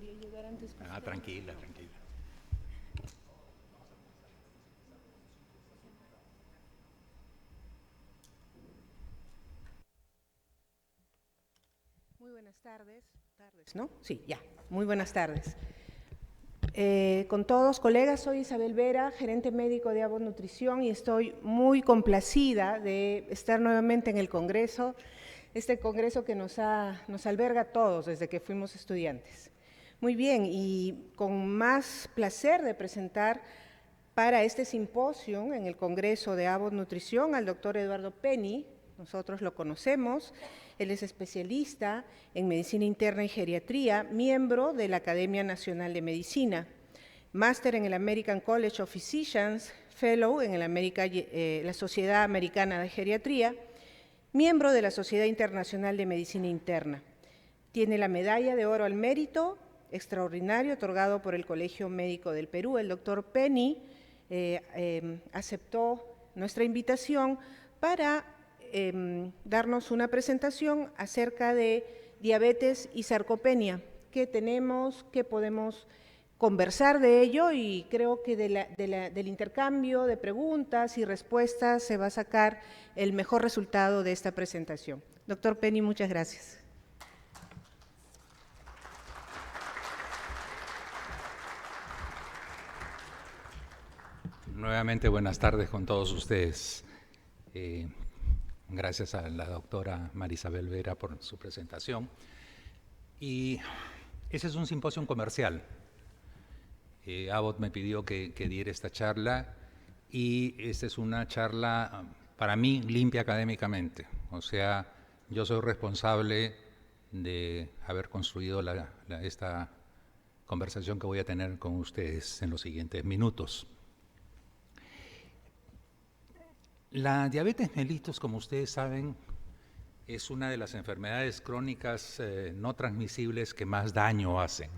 quería llegar antes que usted. Tranquila, tranquila. Muy buenas tardes. ¿No? Sí, ya. Muy buenas tardes. Con todos, colegas, soy Isabel Vera, gerente médico de Abbott Nutrición, y estoy muy complacida de estar nuevamente en el Congreso, este Congreso que nos alberga a todos desde que fuimos estudiantes. Muy bien, y con más placer de presentar para este simposio en el Congreso de Abbott Nutrición al doctor Eduardo Penny. Nosotros lo conocemos, él es especialista en Medicina Interna y Geriatría, miembro de la Academia Nacional de Medicina, máster en el American College of Physicians, fellow en la Sociedad Americana de Geriatría, miembro de la Sociedad Internacional de Medicina Interna. Tiene la medalla de oro al mérito extraordinario otorgado por el Colegio Médico del Perú. El doctor Penny aceptó nuestra invitación para darnos una presentación acerca de diabetes y sarcopenia. ¿Qué tenemos? ¿Qué podemos conversar de ello? Y creo que del intercambio de preguntas y respuestas se va a sacar el mejor resultado de esta presentación. Doctor Penny, muchas gracias. Nuevamente buenas tardes con todos ustedes. Gracias a la doctora Marisabel Vera por su presentación. Y ese es un simposio comercial. Abbott me pidió que diera esta charla, y esta es una charla para mí limpia académicamente. O sea, yo soy responsable de haber construido esta conversación que voy a tener con ustedes en los siguientes minutos. La diabetes mellitus, como ustedes saben, es una de las enfermedades crónicas no transmisibles que más daño hacen.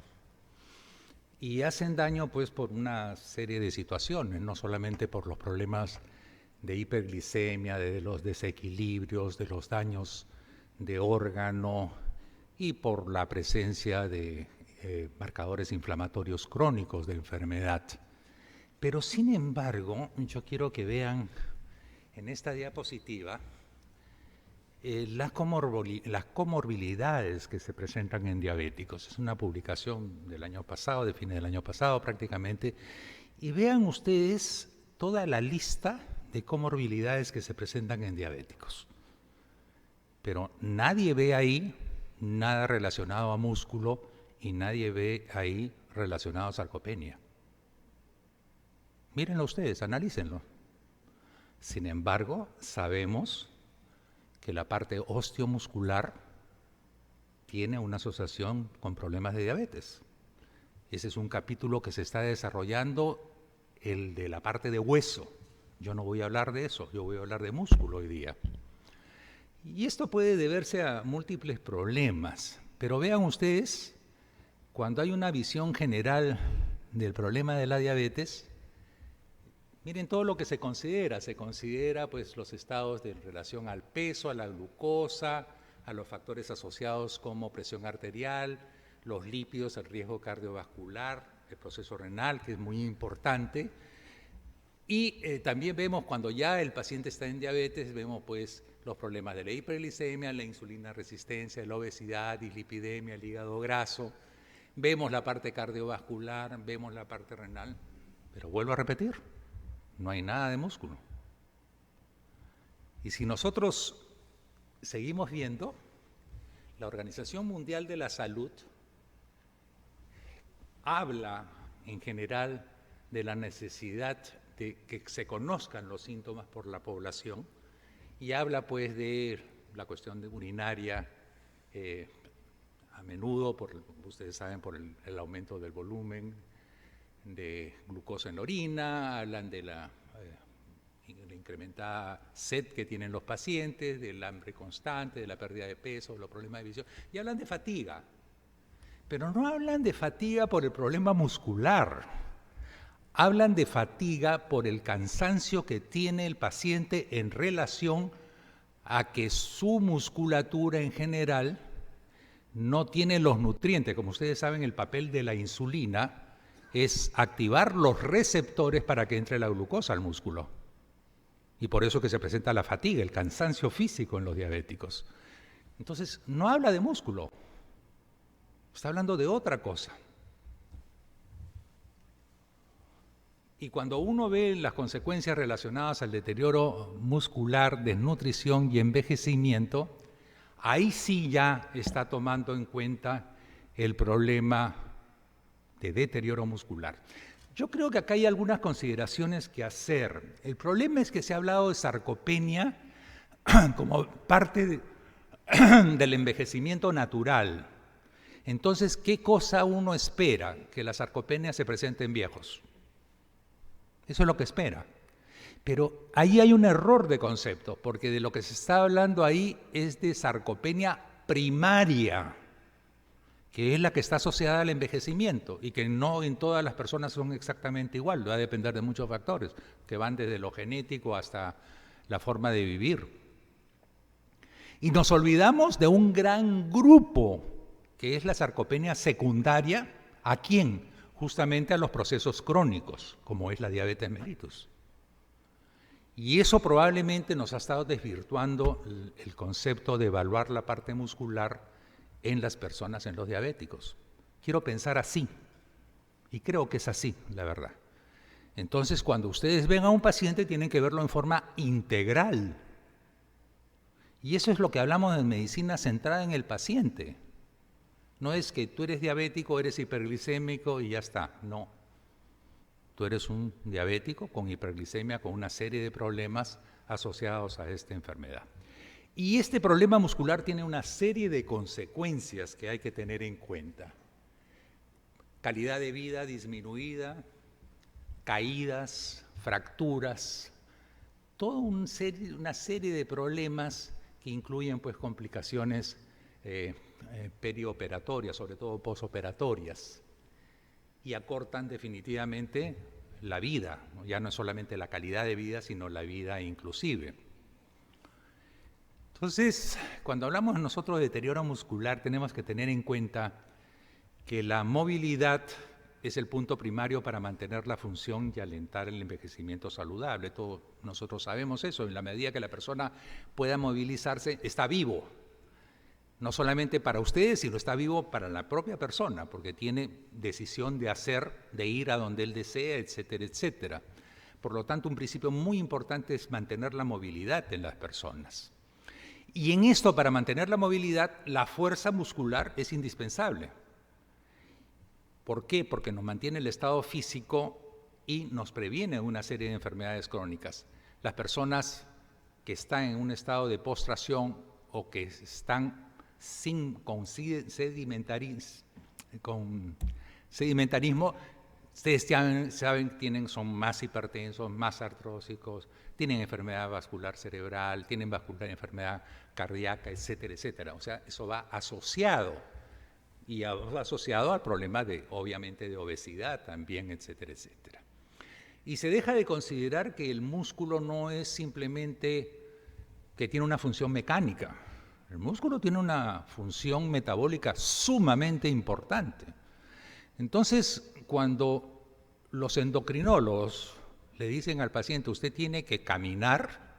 Y hacen daño pues por una serie de situaciones, no solamente por los problemas de hiperglicemia, de los desequilibrios, de los daños de órgano y por la presencia de marcadores inflamatorios crónicos de enfermedad. Pero sin embargo, yo quiero que vean en esta diapositiva las comorbilidades que se presentan en diabéticos. Es una publicación del año pasado, de fines del año pasado prácticamente, y vean ustedes toda la lista de comorbilidades que se presentan en diabéticos. Pero nadie ve ahí nada relacionado a músculo y nadie ve ahí relacionado a sarcopenia. Mírenlo ustedes, analícenlo. Sin embargo, sabemos que la parte osteomuscular tiene una asociación con problemas de diabetes. Ese es un capítulo que se está desarrollando, el de la parte de hueso. Yo no voy a hablar de eso, yo voy a hablar de músculo hoy día. Y esto puede deberse a múltiples problemas, pero vean ustedes, cuando hay una visión general del problema de la diabetes, miren todo lo que se considera pues los estados de relación al peso, a la glucosa, a los factores asociados como presión arterial, los lípidos, el riesgo cardiovascular, el proceso renal, que es muy importante. Y también vemos cuando ya el paciente está en diabetes, vemos pues los problemas de la hiperglicemia, la insulina resistencia, la obesidad, dislipidemia, el hígado graso. Vemos la parte cardiovascular, vemos la parte renal, pero vuelvo a repetir, no hay nada de músculo. Y si nosotros seguimos viendo, la Organización Mundial de la Salud habla en general de la necesidad de que se conozcan los síntomas por la población, y habla pues de la cuestión de urinaria, a menudo, ustedes saben, por el aumento del volumen de glucosa en la orina, hablan de la incrementada sed que tienen los pacientes, del hambre constante, de la pérdida de peso, los problemas de visión, y hablan de fatiga, pero no hablan de fatiga por el problema muscular, hablan de fatiga por el cansancio que tiene el paciente en relación a que su musculatura en general no tiene los nutrientes. Como ustedes saben, el papel de la insulina es activar los receptores para que entre la glucosa al músculo. Y por eso que se presenta la fatiga, el cansancio físico en los diabéticos. Entonces, no habla de músculo, está hablando de otra cosa. Y cuando uno ve las consecuencias relacionadas al deterioro muscular, desnutrición y envejecimiento, ahí sí ya está tomando en cuenta el problema de deterioro muscular. Yo creo que acá hay algunas consideraciones que hacer. El problema es que se ha hablado de sarcopenia como parte del envejecimiento natural. Entonces, ¿qué cosa uno espera? Que la sarcopenia se presente en viejos. Eso es lo que espera. Pero ahí hay un error de concepto, porque de lo que se está hablando ahí es de sarcopenia primaria, que es la que está asociada al envejecimiento y que no en todas las personas son exactamente igual, va a depender de muchos factores, que van desde lo genético hasta la forma de vivir. Y nos olvidamos de un gran grupo, que es la sarcopenia secundaria. ¿A quién? Justamente a los procesos crónicos, como es la diabetes mellitus. Y eso probablemente nos ha estado desvirtuando el concepto de evaluar la parte muscular en las personas, en los diabéticos. Quiero pensar así, y creo que es así, la verdad. Entonces, cuando ustedes ven a un paciente, tienen que verlo en forma integral. Y eso es lo que hablamos de medicina centrada en el paciente. No es que tú eres diabético, eres hiperglicémico y ya está. No. Tú eres un diabético con hiperglicemia, con una serie de problemas asociados a esta enfermedad. Y este problema muscular tiene una serie de consecuencias que hay que tener en cuenta. Calidad de vida disminuida, caídas, fracturas, toda una serie de problemas que incluyen pues complicaciones perioperatorias, sobre todo posoperatorias, y acortan definitivamente la vida, ¿no? Ya no es solamente la calidad de vida, sino la vida inclusive. Entonces, cuando hablamos nosotros de deterioro muscular, tenemos que tener en cuenta que la movilidad es el punto primario para mantener la función y alentar el envejecimiento saludable. Todos nosotros sabemos eso. En la medida que la persona pueda movilizarse, está vivo. No solamente para ustedes, sino está vivo para la propia persona, porque tiene decisión de hacer, de ir a donde él desea, etcétera, etcétera. Por lo tanto, un principio muy importante es mantener la movilidad en las personas. Y en esto, para mantener la movilidad, la fuerza muscular es indispensable. ¿Por qué? Porque nos mantiene el estado físico y nos previene una serie de enfermedades crónicas. Las personas que están en un estado de postración o que están con sedimentarismo, ustedes saben, son más hipertensos, más artrósicos, tienen enfermedad vascular cerebral, tienen enfermedad cardíaca, etcétera, etcétera. O sea, eso va asociado, y va asociado al problema obviamente, de obesidad también, etcétera, etcétera. Y se deja de considerar que el músculo no es simplemente que tiene una función mecánica. El músculo tiene una función metabólica sumamente importante. Entonces, cuando los endocrinólogos le dicen al paciente, usted tiene que caminar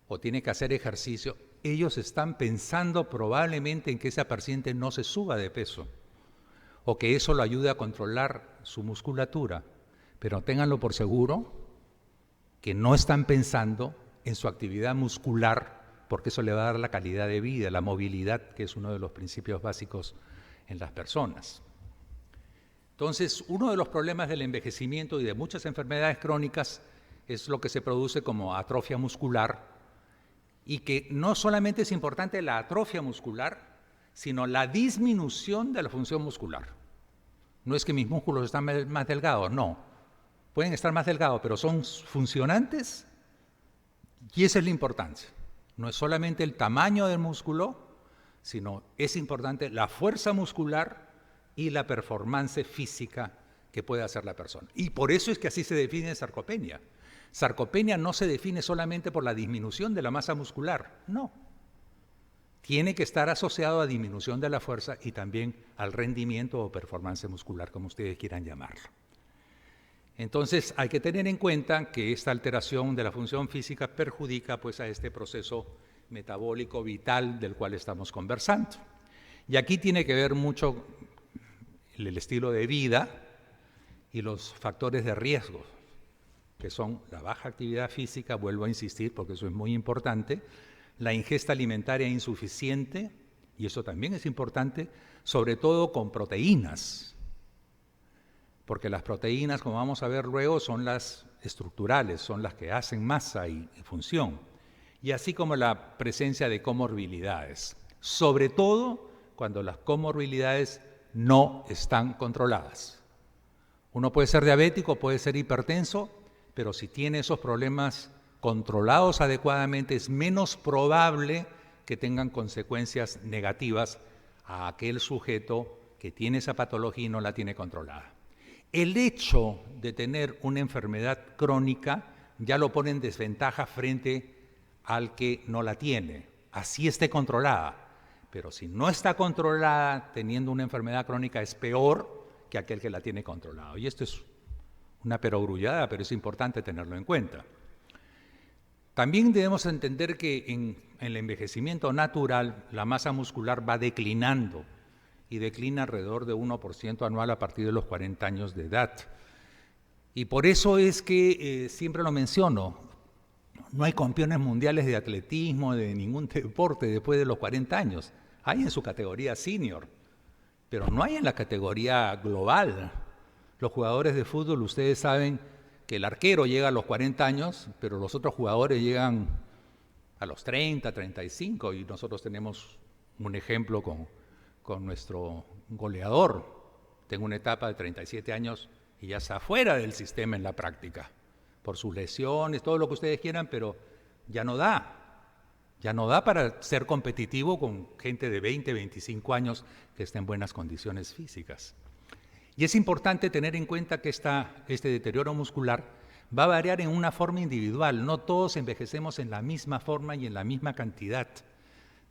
o tiene que hacer ejercicio, ellos están pensando probablemente en que ese paciente no se suba de peso o que eso lo ayude a controlar su musculatura. Pero ténganlo por seguro que no están pensando en su actividad muscular, porque eso le va a dar la calidad de vida, la movilidad, que es uno de los principios básicos en las personas. Entonces, uno de los problemas del envejecimiento y de muchas enfermedades crónicas es lo que se produce como atrofia muscular, y que no solamente es importante la atrofia muscular, sino la disminución de la función muscular. No es que mis músculos están más delgados, no. Pueden estar más delgados, pero son funcionantes, y esa es la importancia. No es solamente el tamaño del músculo, sino es importante la fuerza muscular y la performance física que puede hacer la persona. Y por eso es que así se define sarcopenia. Sarcopenia no se define solamente por la disminución de la masa muscular, no. tiene que estar asociado a disminución de la fuerza y también al rendimiento o performance muscular, como ustedes quieran llamarlo. Entonces, hay que tener en cuenta que esta alteración de la función física perjudica pues, a este proceso metabólico vital del cual estamos conversando. Y aquí tiene que ver mucho el estilo de vida y los factores de riesgo, que son la baja actividad física, vuelvo a insistir porque eso es muy importante, la ingesta alimentaria insuficiente, y eso también es importante, sobre todo con proteínas, porque las proteínas, como vamos a ver luego, son las estructurales, son las que hacen masa y función, y así como la presencia de comorbilidades, sobre todo cuando las comorbilidades no están controladas. Uno puede ser diabético, puede ser hipertenso, pero si tiene esos problemas controlados adecuadamente, es menos probable que tengan consecuencias negativas a aquel sujeto que tiene esa patología y no la tiene controlada. El hecho de tener una enfermedad crónica ya lo pone en desventaja frente al que no la tiene, así esté controlada. Pero si no está controlada, teniendo una enfermedad crónica, es peor que aquel que la tiene controlado. Y esto es una perogrullada, pero es importante tenerlo en cuenta. También debemos entender que en el envejecimiento natural la masa muscular va declinando y declina alrededor de 1% anual a partir de los 40 años de edad. Y por eso es que siempre lo menciono, no hay campeones mundiales de atletismo, de ningún deporte después de los 40 años. Hay en su categoría senior, pero no hay en la categoría global. Los jugadores de fútbol, ustedes saben que el arquero llega a los 40 años, pero los otros jugadores llegan a los 30, 35, y nosotros tenemos un ejemplo con nuestro goleador. Tengo una etapa de 37 años y ya está fuera del sistema en la práctica, por sus lesiones, todo lo que ustedes quieran, pero ya no da. Ya no da para ser competitivo con gente de 20, 25 años que está en buenas condiciones físicas. Y es importante tener en cuenta que este deterioro muscular va a variar en una forma individual. No todos envejecemos en la misma forma y en la misma cantidad.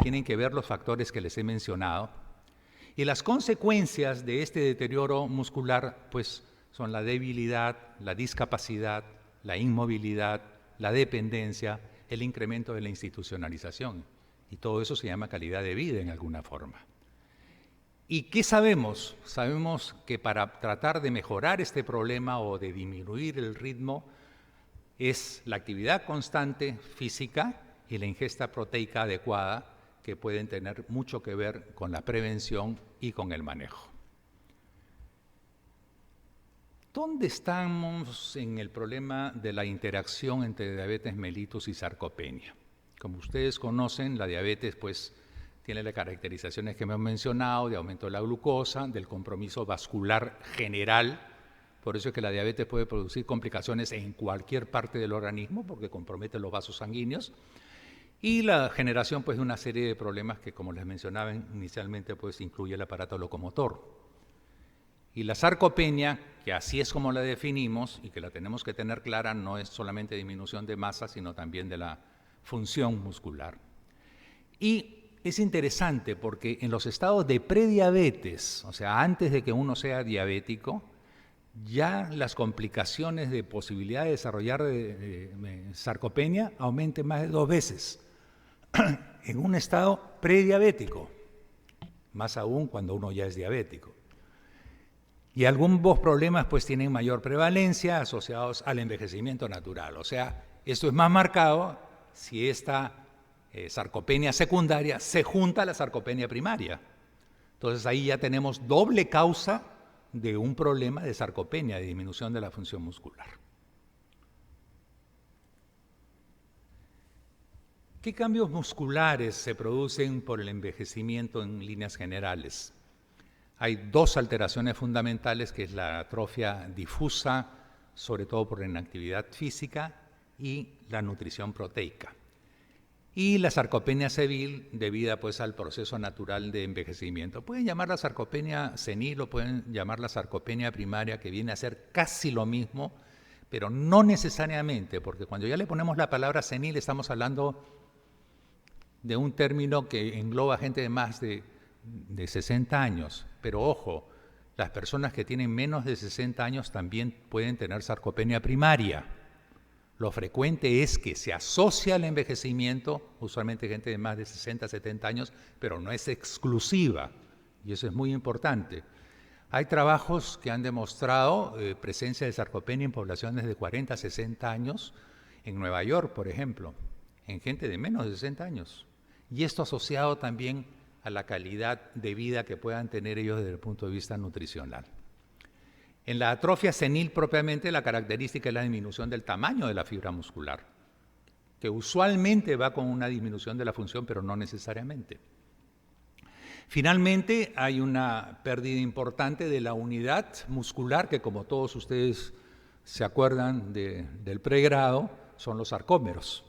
Tienen que ver los factores que les he mencionado. Y las consecuencias de este deterioro muscular pues, son la debilidad, la discapacidad, la inmovilidad, la dependencia, el incremento de la institucionalización. Y todo eso se llama calidad de vida en alguna forma. ¿Y qué sabemos? Sabemos que para tratar de mejorar este problema o de disminuir el ritmo es la actividad constante física y la ingesta proteica adecuada, que pueden tener mucho que ver con la prevención y con el manejo. ¿Dónde estamos en el problema de la interacción entre diabetes mellitus y sarcopenia? Como ustedes conocen, la diabetes pues, tiene las caracterizaciones que me han mencionado, de aumento de la glucosa, del compromiso vascular general. Por eso es que la diabetes puede producir complicaciones en cualquier parte del organismo, porque compromete los vasos sanguíneos. Y la generación pues, de una serie de problemas que, como les mencionaba inicialmente, pues, incluye el aparato locomotor. Y la sarcopenia, que así es como la definimos y que la tenemos que tener clara, no es solamente disminución de masa, sino también de la función muscular. Y es interesante porque en los estados de prediabetes, o sea, antes de que uno sea diabético, ya las complicaciones de posibilidad de desarrollar sarcopenia aumentan más de 2 veces en un estado prediabético, más aún cuando uno ya es diabético. Y algunos problemas pues tienen mayor prevalencia asociados al envejecimiento natural. O sea, esto es más marcado si esta sarcopenia secundaria se junta a la sarcopenia primaria. Entonces ahí ya tenemos doble causa de un problema de sarcopenia, de disminución de la función muscular. ¿Qué cambios musculares se producen por el envejecimiento en líneas generales? Hay 2 alteraciones fundamentales, que es la atrofia difusa, sobre todo por la inactividad física, y la nutrición proteica. Y la sarcopenia senil, debida pues, al proceso natural de envejecimiento. Pueden llamarla sarcopenia senil o pueden llamarla sarcopenia primaria, que viene a ser casi lo mismo, pero no necesariamente, porque cuando ya le ponemos la palabra senil estamos hablando de un término que engloba gente de más de 60 años. Pero ojo, las personas que tienen menos de 60 años también pueden tener sarcopenia primaria. Lo frecuente es que se asocia al envejecimiento, usualmente gente de más de 60, 70 años, pero no es exclusiva, y eso es muy importante. Hay trabajos que han demostrado presencia de sarcopenia en poblaciones de 40, 60 años, en Nueva York, por ejemplo, en gente de menos de 60 años. Y esto asociado también a la calidad de vida que puedan tener ellos desde el punto de vista nutricional. En la atrofia senil propiamente, la característica es la disminución del tamaño de la fibra muscular, que usualmente va con una disminución de la función, pero no necesariamente. Finalmente, hay una pérdida importante de la unidad muscular, que como todos ustedes se acuerdan del pregrado, son los sarcómeros.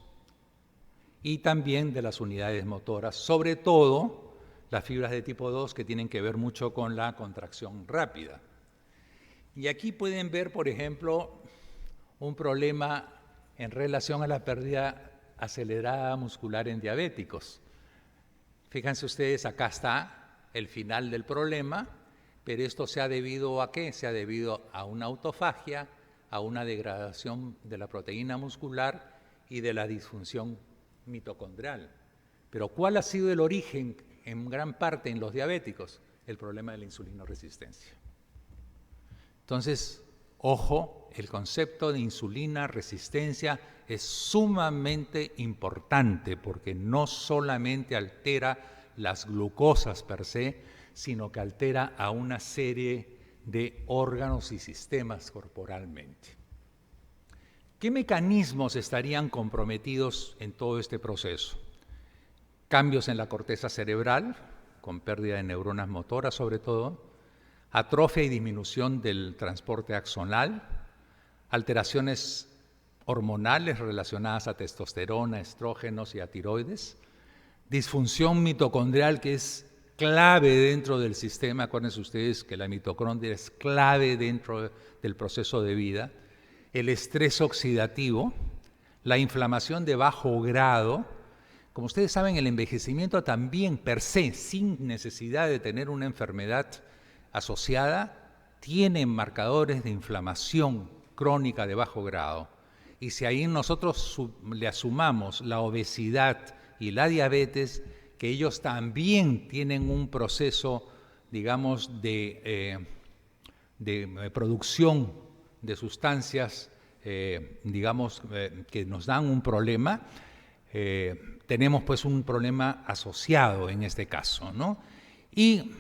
Y también de las unidades motoras, sobre todo las fibras de tipo 2, que tienen que ver mucho con la contracción rápida. Y aquí pueden ver, por ejemplo, un problema en relación a la pérdida acelerada muscular en diabéticos. Fíjense ustedes, acá está el final del problema, pero esto se ha debido ¿a qué? Se ha debido a una autofagia, a una degradación de la proteína muscular y de la disfunción mitocondrial. Pero ¿cuál ha sido el origen en gran parte en los diabéticos? El problema de la insulinoresistencia. Entonces, ojo, el concepto de insulina resistencia es sumamente importante porque no solamente altera las glucosas per se, sino que altera a una serie de órganos y sistemas corporalmente. ¿Qué mecanismos estarían comprometidos en todo este proceso? Cambios en la corteza cerebral, con pérdida de neuronas motoras sobre todo, atrofia y disminución del transporte axonal, alteraciones hormonales relacionadas a testosterona, estrógenos y a tiroides, disfunción mitocondrial que es clave dentro del sistema. Acuérdense ustedes que la mitocondria es clave dentro del proceso de vida, el estrés oxidativo, la inflamación de bajo grado. Como ustedes saben, el envejecimiento también per se, sin necesidad de tener una enfermedad asociada, tiene marcadores de inflamación crónica de bajo grado. Y si ahí nosotros le asumamos la obesidad y la diabetes, que ellos también tienen un proceso, digamos, de producción de sustancias, digamos, que nos dan un problema, tenemos pues un problema asociado en este caso, ¿no? Y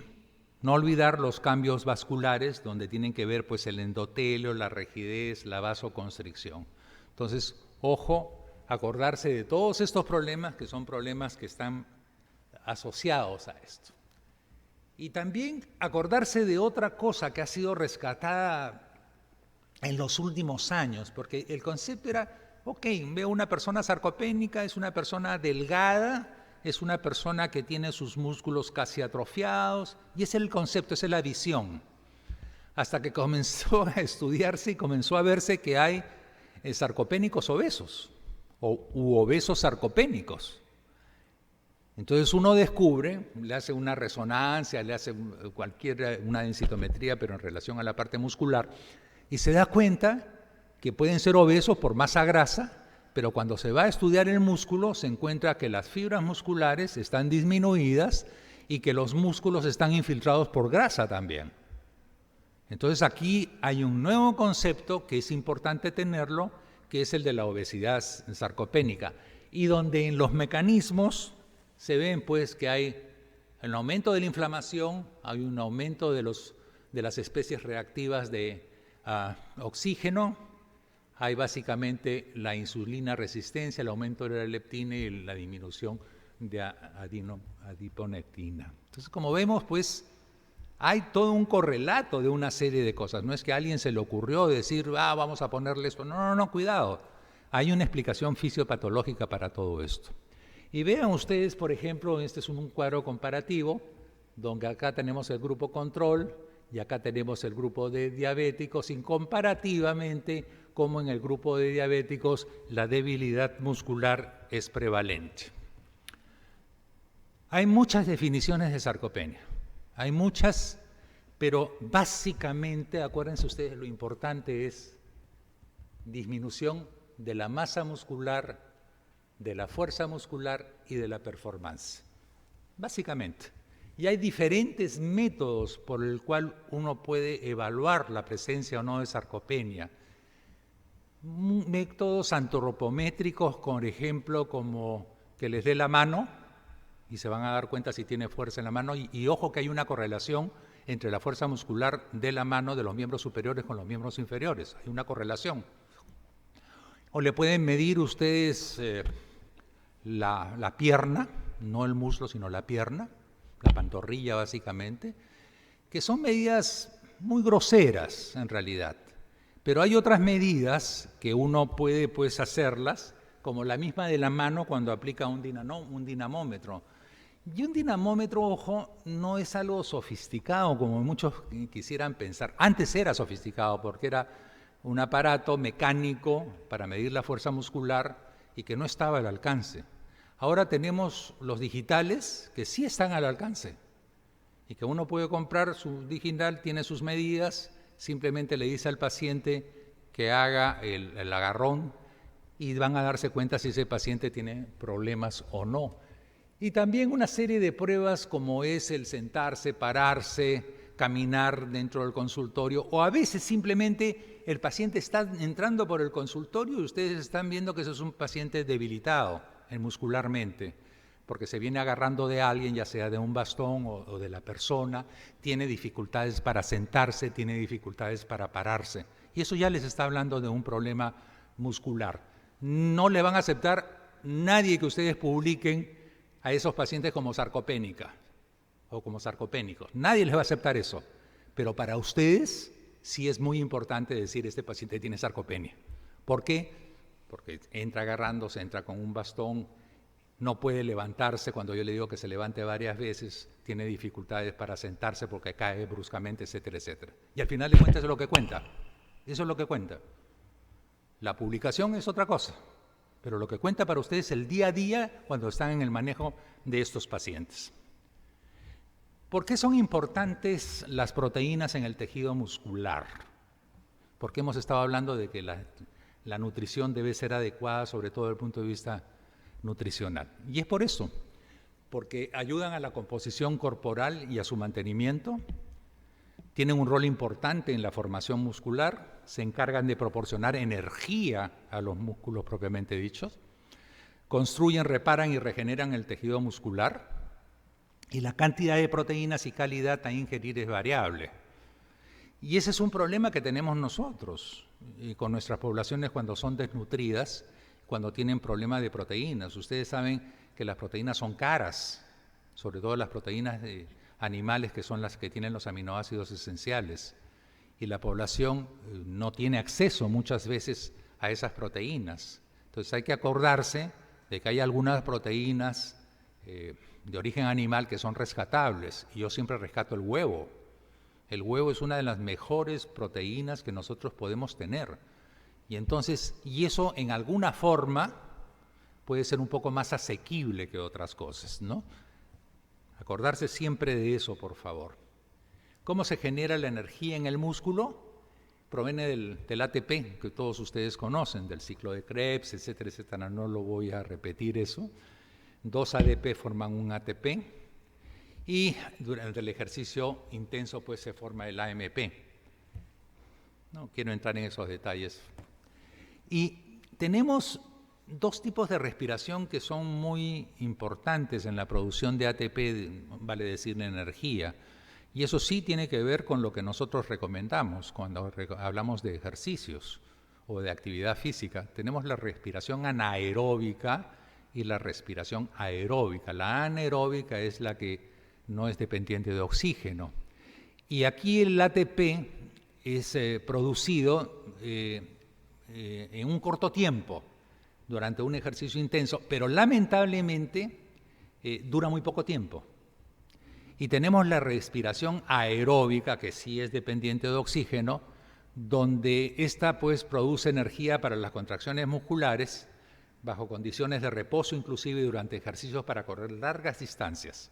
no olvidar los cambios vasculares, donde tienen que ver pues el endotelio, la rigidez, la vasoconstricción. Entonces, ojo, acordarse de todos estos problemas, que son problemas que están asociados a esto. Y también acordarse de otra cosa que ha sido rescatada en los últimos años, porque el concepto era, ok, veo una persona sarcopénica, es una persona delgada, es una persona que tiene sus músculos casi atrofiados, y ese es el concepto, esa es la visión. Hasta que comenzó a estudiarse y comenzó a verse que hay sarcopénicos obesos, u obesos sarcopénicos. Entonces uno descubre, le hace una resonancia, le hace una densitometría, pero en relación a la parte muscular, y se da cuenta que pueden ser obesos por masa grasa, pero cuando se va a estudiar el músculo se encuentra que las fibras musculares están disminuidas y que los músculos están infiltrados por grasa también. Entonces aquí hay un nuevo concepto que es importante tenerlo, que es el de la obesidad sarcopénica, y donde en los mecanismos se ven pues que hay el aumento de la inflamación, hay un aumento de las especies reactivas de oxígeno, hay básicamente la insulina resistencia, el aumento de la leptina y la disminución de adiponectina. Entonces, como vemos, pues hay todo un correlato de una serie de cosas. No es que a alguien se le ocurrió decir, vamos a ponerle esto. No, cuidado. Hay una explicación fisiopatológica para todo esto. Y vean ustedes, por ejemplo, este es un cuadro comparativo, donde acá tenemos el grupo control y acá tenemos el grupo de diabéticos, y comparativamente, como en el grupo de diabéticos, la debilidad muscular es prevalente. Hay muchas definiciones de sarcopenia, hay muchas, pero básicamente, acuérdense ustedes, lo importante es disminución de la masa muscular, de la fuerza muscular y de la performance, básicamente. Y hay diferentes métodos por el cual uno puede evaluar la presencia o no de sarcopenia. Métodos antropométricos, por ejemplo, como que les dé la mano y se van a dar cuenta si tiene fuerza en la mano. Y ojo que hay una correlación entre la fuerza muscular de la mano de los miembros superiores con los miembros inferiores. Hay una correlación. O le pueden medir ustedes la pierna, no el muslo, sino la pierna, la pantorrilla básicamente, que son medidas muy groseras en realidad. Pero hay otras medidas que uno puede pues hacerlas, como la misma de la mano cuando aplica un dinamómetro. Y un dinamómetro, ojo, no es algo sofisticado como muchos quisieran pensar. Antes era sofisticado porque era un aparato mecánico para medir la fuerza muscular y que no estaba al alcance. Ahora tenemos los digitales que sí están al alcance y que uno puede comprar su digital, tiene sus medidas, simplemente le dice al paciente que haga el agarrón y van a darse cuenta si ese paciente tiene problemas o no. Y también una serie de pruebas como es el sentarse, pararse, caminar dentro del consultorio, o a veces simplemente el paciente está entrando por el consultorio y ustedes están viendo que ese es un paciente debilitado muscularmente, porque se viene agarrando de alguien, ya sea de un bastón o de la persona, tiene dificultades para sentarse, tiene dificultades para pararse. Y eso ya les está hablando de un problema muscular. No le van a aceptar nadie que ustedes publiquen a esos pacientes como sarcopénica o como sarcopénicos. Nadie les va a aceptar eso. Pero para ustedes sí es muy importante decir este paciente tiene sarcopenia. ¿Por qué? Porque entra agarrándose, entra con un bastón, no puede levantarse. Cuando yo le digo que se levante varias veces, tiene dificultades para sentarse porque cae bruscamente, etcétera, etcétera. Y al final de cuentas eso es lo que cuenta. Eso es lo que cuenta. La publicación es otra cosa, pero lo que cuenta para ustedes es el día a día cuando están en el manejo de estos pacientes. ¿Por qué son importantes las proteínas en el tejido muscular? Porque hemos estado hablando de que la nutrición debe ser adecuada, sobre todo desde el punto de vista nutricional. Y es por eso, porque ayudan a la composición corporal y a su mantenimiento, tienen un rol importante en la formación muscular, se encargan de proporcionar energía a los músculos propiamente dichos, construyen, reparan y regeneran el tejido muscular, y la cantidad de proteínas y calidad a ingerir es variable. Y ese es un problema que tenemos nosotros y con nuestras poblaciones cuando son desnutridas, cuando tienen problemas de proteínas. Ustedes saben que las proteínas son caras, sobre todo las proteínas de animales que son las que tienen los aminoácidos esenciales. Y la población no tiene acceso muchas veces a esas proteínas. Entonces hay que acordarse de que hay algunas proteínas de origen animal que son rescatables. Y yo siempre rescato el huevo. El huevo es una de las mejores proteínas que nosotros podemos tener. Y entonces, y eso en alguna forma puede ser un poco más asequible que otras cosas, ¿no? Acordarse siempre de eso, por favor. ¿Cómo se genera la energía en el músculo? Proviene del ATP, que todos ustedes conocen, del ciclo de Krebs, etcétera, etcétera. No lo voy a repetir eso. 2 ADP forman un ATP. Y durante el ejercicio intenso pues se forma el AMP. No quiero entrar en esos detalles. Y tenemos 2 tipos de respiración que son muy importantes en la producción de ATP, vale decir, de energía. Y eso sí tiene que ver con lo que nosotros recomendamos cuando hablamos de ejercicios o de actividad física. Tenemos la respiración anaeróbica y la respiración aeróbica. La anaeróbica es la que no es dependiente de oxígeno. Y aquí el ATP es producido en un corto tiempo, durante un ejercicio intenso, pero lamentablemente dura muy poco tiempo. Y tenemos la respiración aeróbica, que sí es dependiente de oxígeno, donde esta pues produce energía para las contracciones musculares, bajo condiciones de reposo, inclusive durante ejercicios para correr largas distancias.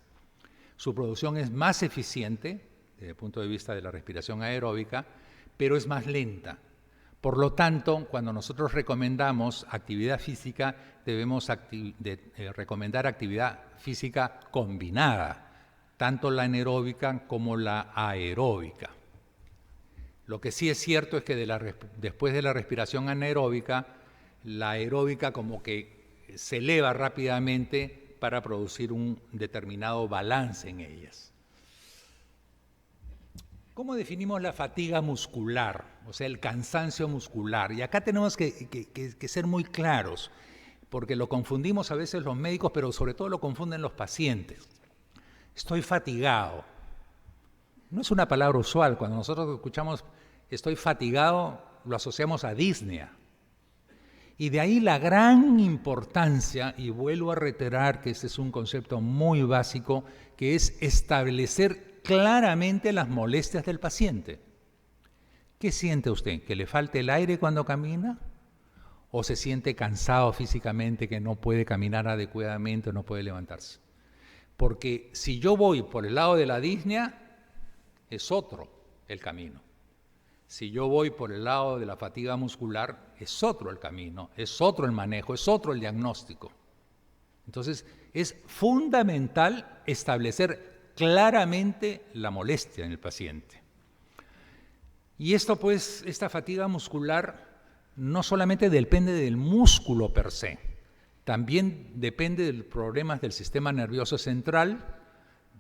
Su producción es más eficiente desde el punto de vista de la respiración aeróbica, pero es más lenta. Por lo tanto, cuando nosotros recomendamos actividad física, debemos recomendar actividad física combinada, tanto la anaeróbica como la aeróbica. Lo que sí es cierto es que después de la respiración anaeróbica, la aeróbica como que se eleva rápidamente para producir un determinado balance en ellas. ¿Cómo definimos la fatiga muscular? O sea, el cansancio muscular. Y acá tenemos que ser muy claros, porque lo confundimos a veces los médicos, pero sobre todo lo confunden los pacientes. Estoy fatigado. No es una palabra usual. Cuando nosotros escuchamos estoy fatigado, lo asociamos a disnea. Y de ahí la gran importancia, y vuelvo a reiterar que este es un concepto muy básico, que es establecer claramente las molestias del paciente. ¿Qué siente usted? ¿Que le falte el aire cuando camina? ¿O se siente cansado físicamente, que no puede caminar adecuadamente o no puede levantarse? Porque si yo voy por el lado de la disnea, es otro el camino. Si yo voy por el lado de la fatiga muscular, es otro el camino, es otro el manejo, es otro el diagnóstico. Entonces, es fundamental establecer claramente la molestia en el paciente. Y esto, pues, esta fatiga muscular no solamente depende del músculo per se, también depende de los problemas del sistema nervioso central,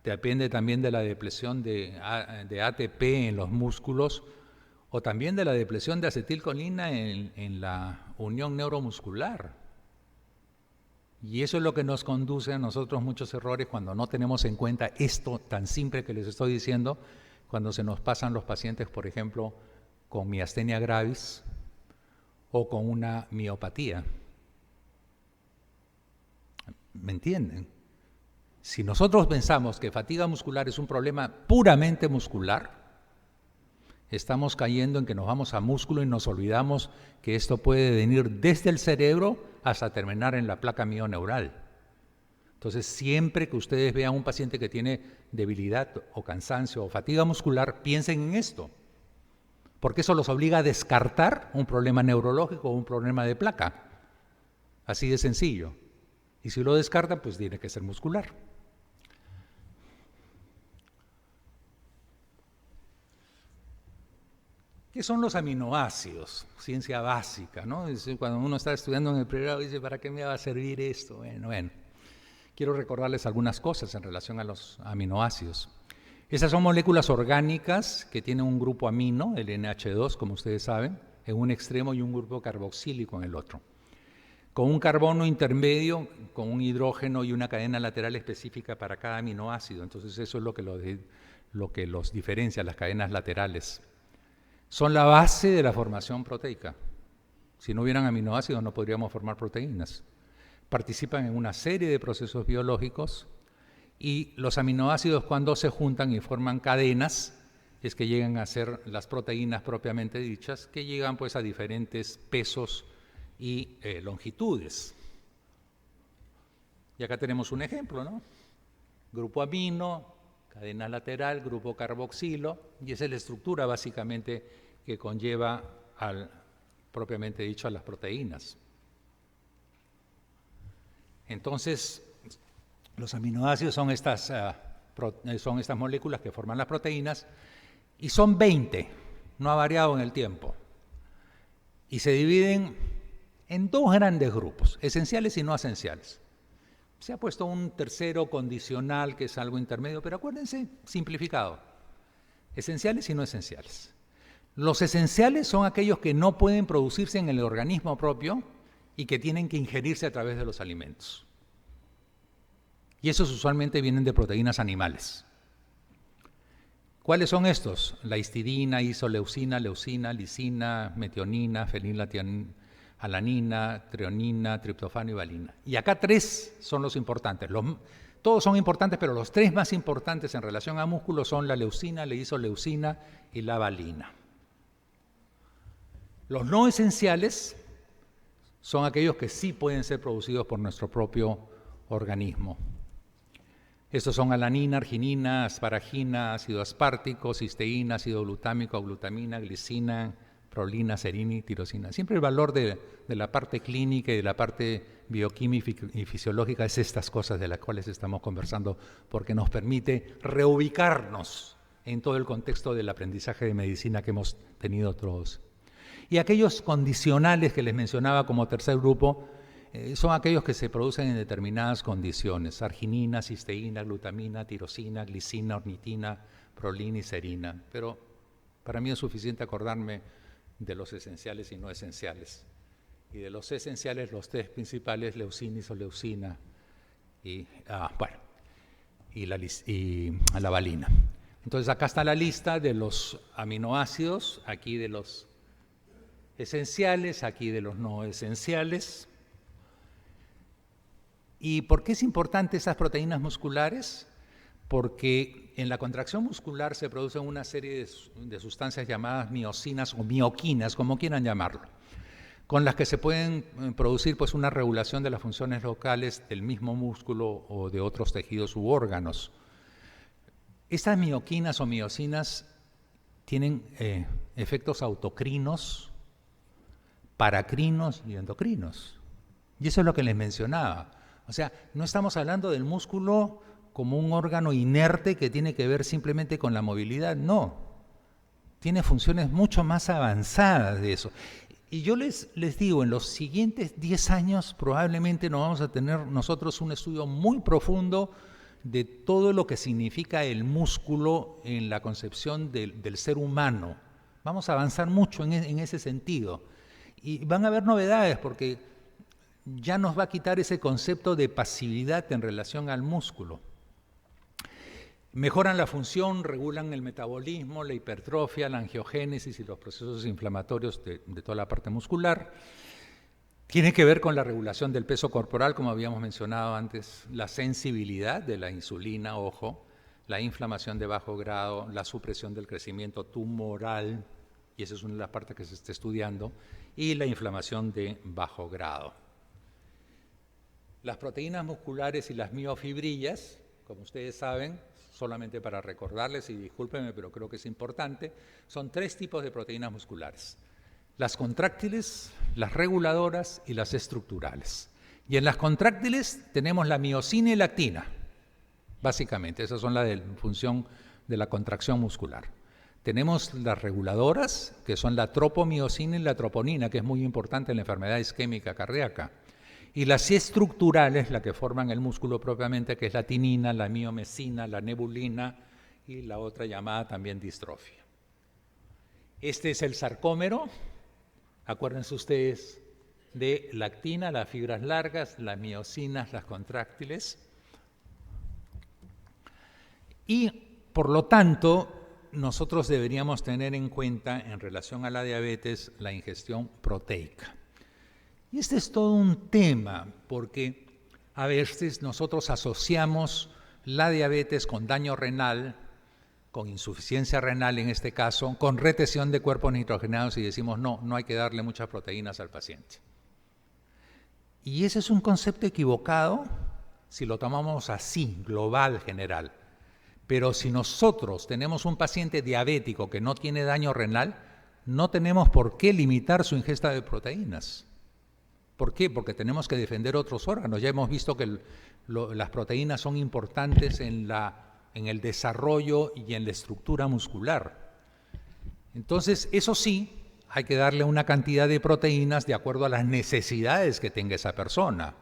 depende también de la depresión de ATP en los músculos, o también de la depresión de acetilcolina en la unión neuromuscular. Y eso es lo que nos conduce a nosotros muchos errores cuando no tenemos en cuenta esto tan simple que les estoy diciendo, cuando se nos pasan los pacientes, por ejemplo, con miastenia gravis o con una miopatía. ¿Me entienden? Si nosotros pensamos que fatiga muscular es un problema puramente muscular, estamos cayendo en que nos vamos a músculo y nos olvidamos que esto puede venir desde el cerebro hasta terminar en la placa mioneural. Entonces, siempre que ustedes vean a un paciente que tiene debilidad o cansancio o fatiga muscular, piensen en esto, porque eso los obliga a descartar un problema neurológico o un problema de placa. Así de sencillo. Y si lo descartan, pues tiene que ser muscular. ¿Qué son los aminoácidos? Ciencia básica, ¿no? Cuando uno está estudiando en el pregrado dice, ¿para qué me va a servir esto? Bueno, quiero recordarles algunas cosas en relación a los aminoácidos. Esas son moléculas orgánicas que tienen un grupo amino, el NH2, como ustedes saben, en un extremo y un grupo carboxílico en el otro, con un carbono intermedio, con un hidrógeno y una cadena lateral específica para cada aminoácido. Entonces eso es lo que los diferencia, las cadenas laterales. Son la base de la formación proteica. Si no hubieran aminoácidos no podríamos formar proteínas. Participan en una serie de procesos biológicos y los aminoácidos, cuando se juntan y forman cadenas, es que llegan a ser las proteínas propiamente dichas, que llegan pues a diferentes pesos y longitudes. Y acá tenemos un ejemplo, ¿no? Grupo amino, cadena lateral, grupo carboxilo, y esa es la estructura básicamente que conlleva propiamente dicho a las proteínas. Entonces, los aminoácidos son estas moléculas que forman las proteínas y son 20, no ha variado en el tiempo, y se dividen en dos grandes grupos, esenciales y no esenciales. Se ha puesto un tercero condicional, que es algo intermedio, pero acuérdense, simplificado, esenciales y no esenciales. Los esenciales son aquellos que no pueden producirse en el organismo propio y que tienen que ingerirse a través de los alimentos. Y esos usualmente vienen de proteínas animales. ¿Cuáles son estos? La histidina, isoleucina, leucina, lisina, metionina, fenilalanina, treonina, triptofano y valina. Y acá tres son los importantes. Todos son importantes, pero los tres más importantes en relación a músculo son la leucina, la isoleucina y la valina. Los no esenciales son aquellos que sí pueden ser producidos por nuestro propio organismo. Estos son alanina, arginina, asparagina, ácido aspartico, cisteína, ácido glutámico, glutamina, glicina, prolina, serina y tirosina. Siempre el valor de la parte clínica y de la parte bioquímica y fisiológica es estas cosas de las cuales estamos conversando, porque nos permite reubicarnos en todo el contexto del aprendizaje de medicina que hemos tenido todos. Y aquellos condicionales que les mencionaba como tercer grupo son aquellos que se producen en determinadas condiciones: arginina, cisteína, glutamina, tirosina, glicina, ornitina, prolina y serina. Pero para mí es suficiente acordarme de los esenciales y no esenciales. Y de los esenciales, los tres principales: leucina, isoleucina y la valina. Entonces acá está la lista de los aminoácidos, aquí de los esenciales, aquí de los no esenciales. ¿Y por qué es importante esas proteínas musculares? Porque en la contracción muscular se producen una serie de sustancias llamadas miocinas o mioquinas, como quieran llamarlo, con las que se pueden producir pues, una regulación de las funciones locales del mismo músculo o de otros tejidos u órganos. Estas mioquinas o miocinas tienen efectos autocrinos, paracrinos y endocrinos. Y eso es lo que les mencionaba. O sea, no estamos hablando del músculo como un órgano inerte que tiene que ver simplemente con la movilidad, no. Tiene funciones mucho más avanzadas de eso. Y yo les digo, en los siguientes 10 años probablemente nos vamos a tener nosotros un estudio muy profundo de todo lo que significa el músculo en la concepción del ser humano. Vamos a avanzar mucho en ese sentido. Y van a haber novedades porque ya nos va a quitar ese concepto de pasividad en relación al músculo. Mejoran la función, regulan el metabolismo, la hipertrofia, la angiogénesis y los procesos inflamatorios de toda la parte muscular. Tiene que ver con la regulación del peso corporal, como habíamos mencionado antes, la sensibilidad de la insulina, ojo, la inflamación de bajo grado, la supresión del crecimiento tumoral, y esa es una de las partes que se está estudiando, y la inflamación de bajo grado. Las proteínas musculares y las miofibrillas, como ustedes saben, solamente para recordarles, y discúlpenme, pero creo que es importante, son 3 tipos de proteínas musculares: las contráctiles, las reguladoras y las estructurales. Y en las contráctiles tenemos la miocina y la actina, básicamente, esas son las de función de la contracción muscular. Tenemos las reguladoras, que son la tropomiosina y la troponina, que es muy importante en la enfermedad isquémica cardíaca. Y las estructurales, la que forman el músculo propiamente, que es la tinina, la miomesina, la nebulina y la otra llamada también distrofia. Este es el sarcómero. Acuérdense ustedes de la actina, las fibras largas, las miocinas, las contráctiles. Y, por lo tanto, nosotros deberíamos tener en cuenta, en relación a la diabetes, la ingestión proteica. Y este es todo un tema, porque a veces nosotros asociamos la diabetes con daño renal, con insuficiencia renal en este caso, con retención de cuerpos nitrogenados y decimos no hay que darle muchas proteínas al paciente. Y ese es un concepto equivocado si lo tomamos así, global, general. Pero si nosotros tenemos un paciente diabético que no tiene daño renal, no tenemos por qué limitar su ingesta de proteínas. ¿Por qué? Porque tenemos que defender otros órganos. Ya hemos visto que las proteínas son importantes en el desarrollo y en la estructura muscular. Entonces, eso sí, hay que darle una cantidad de proteínas de acuerdo a las necesidades que tenga esa persona.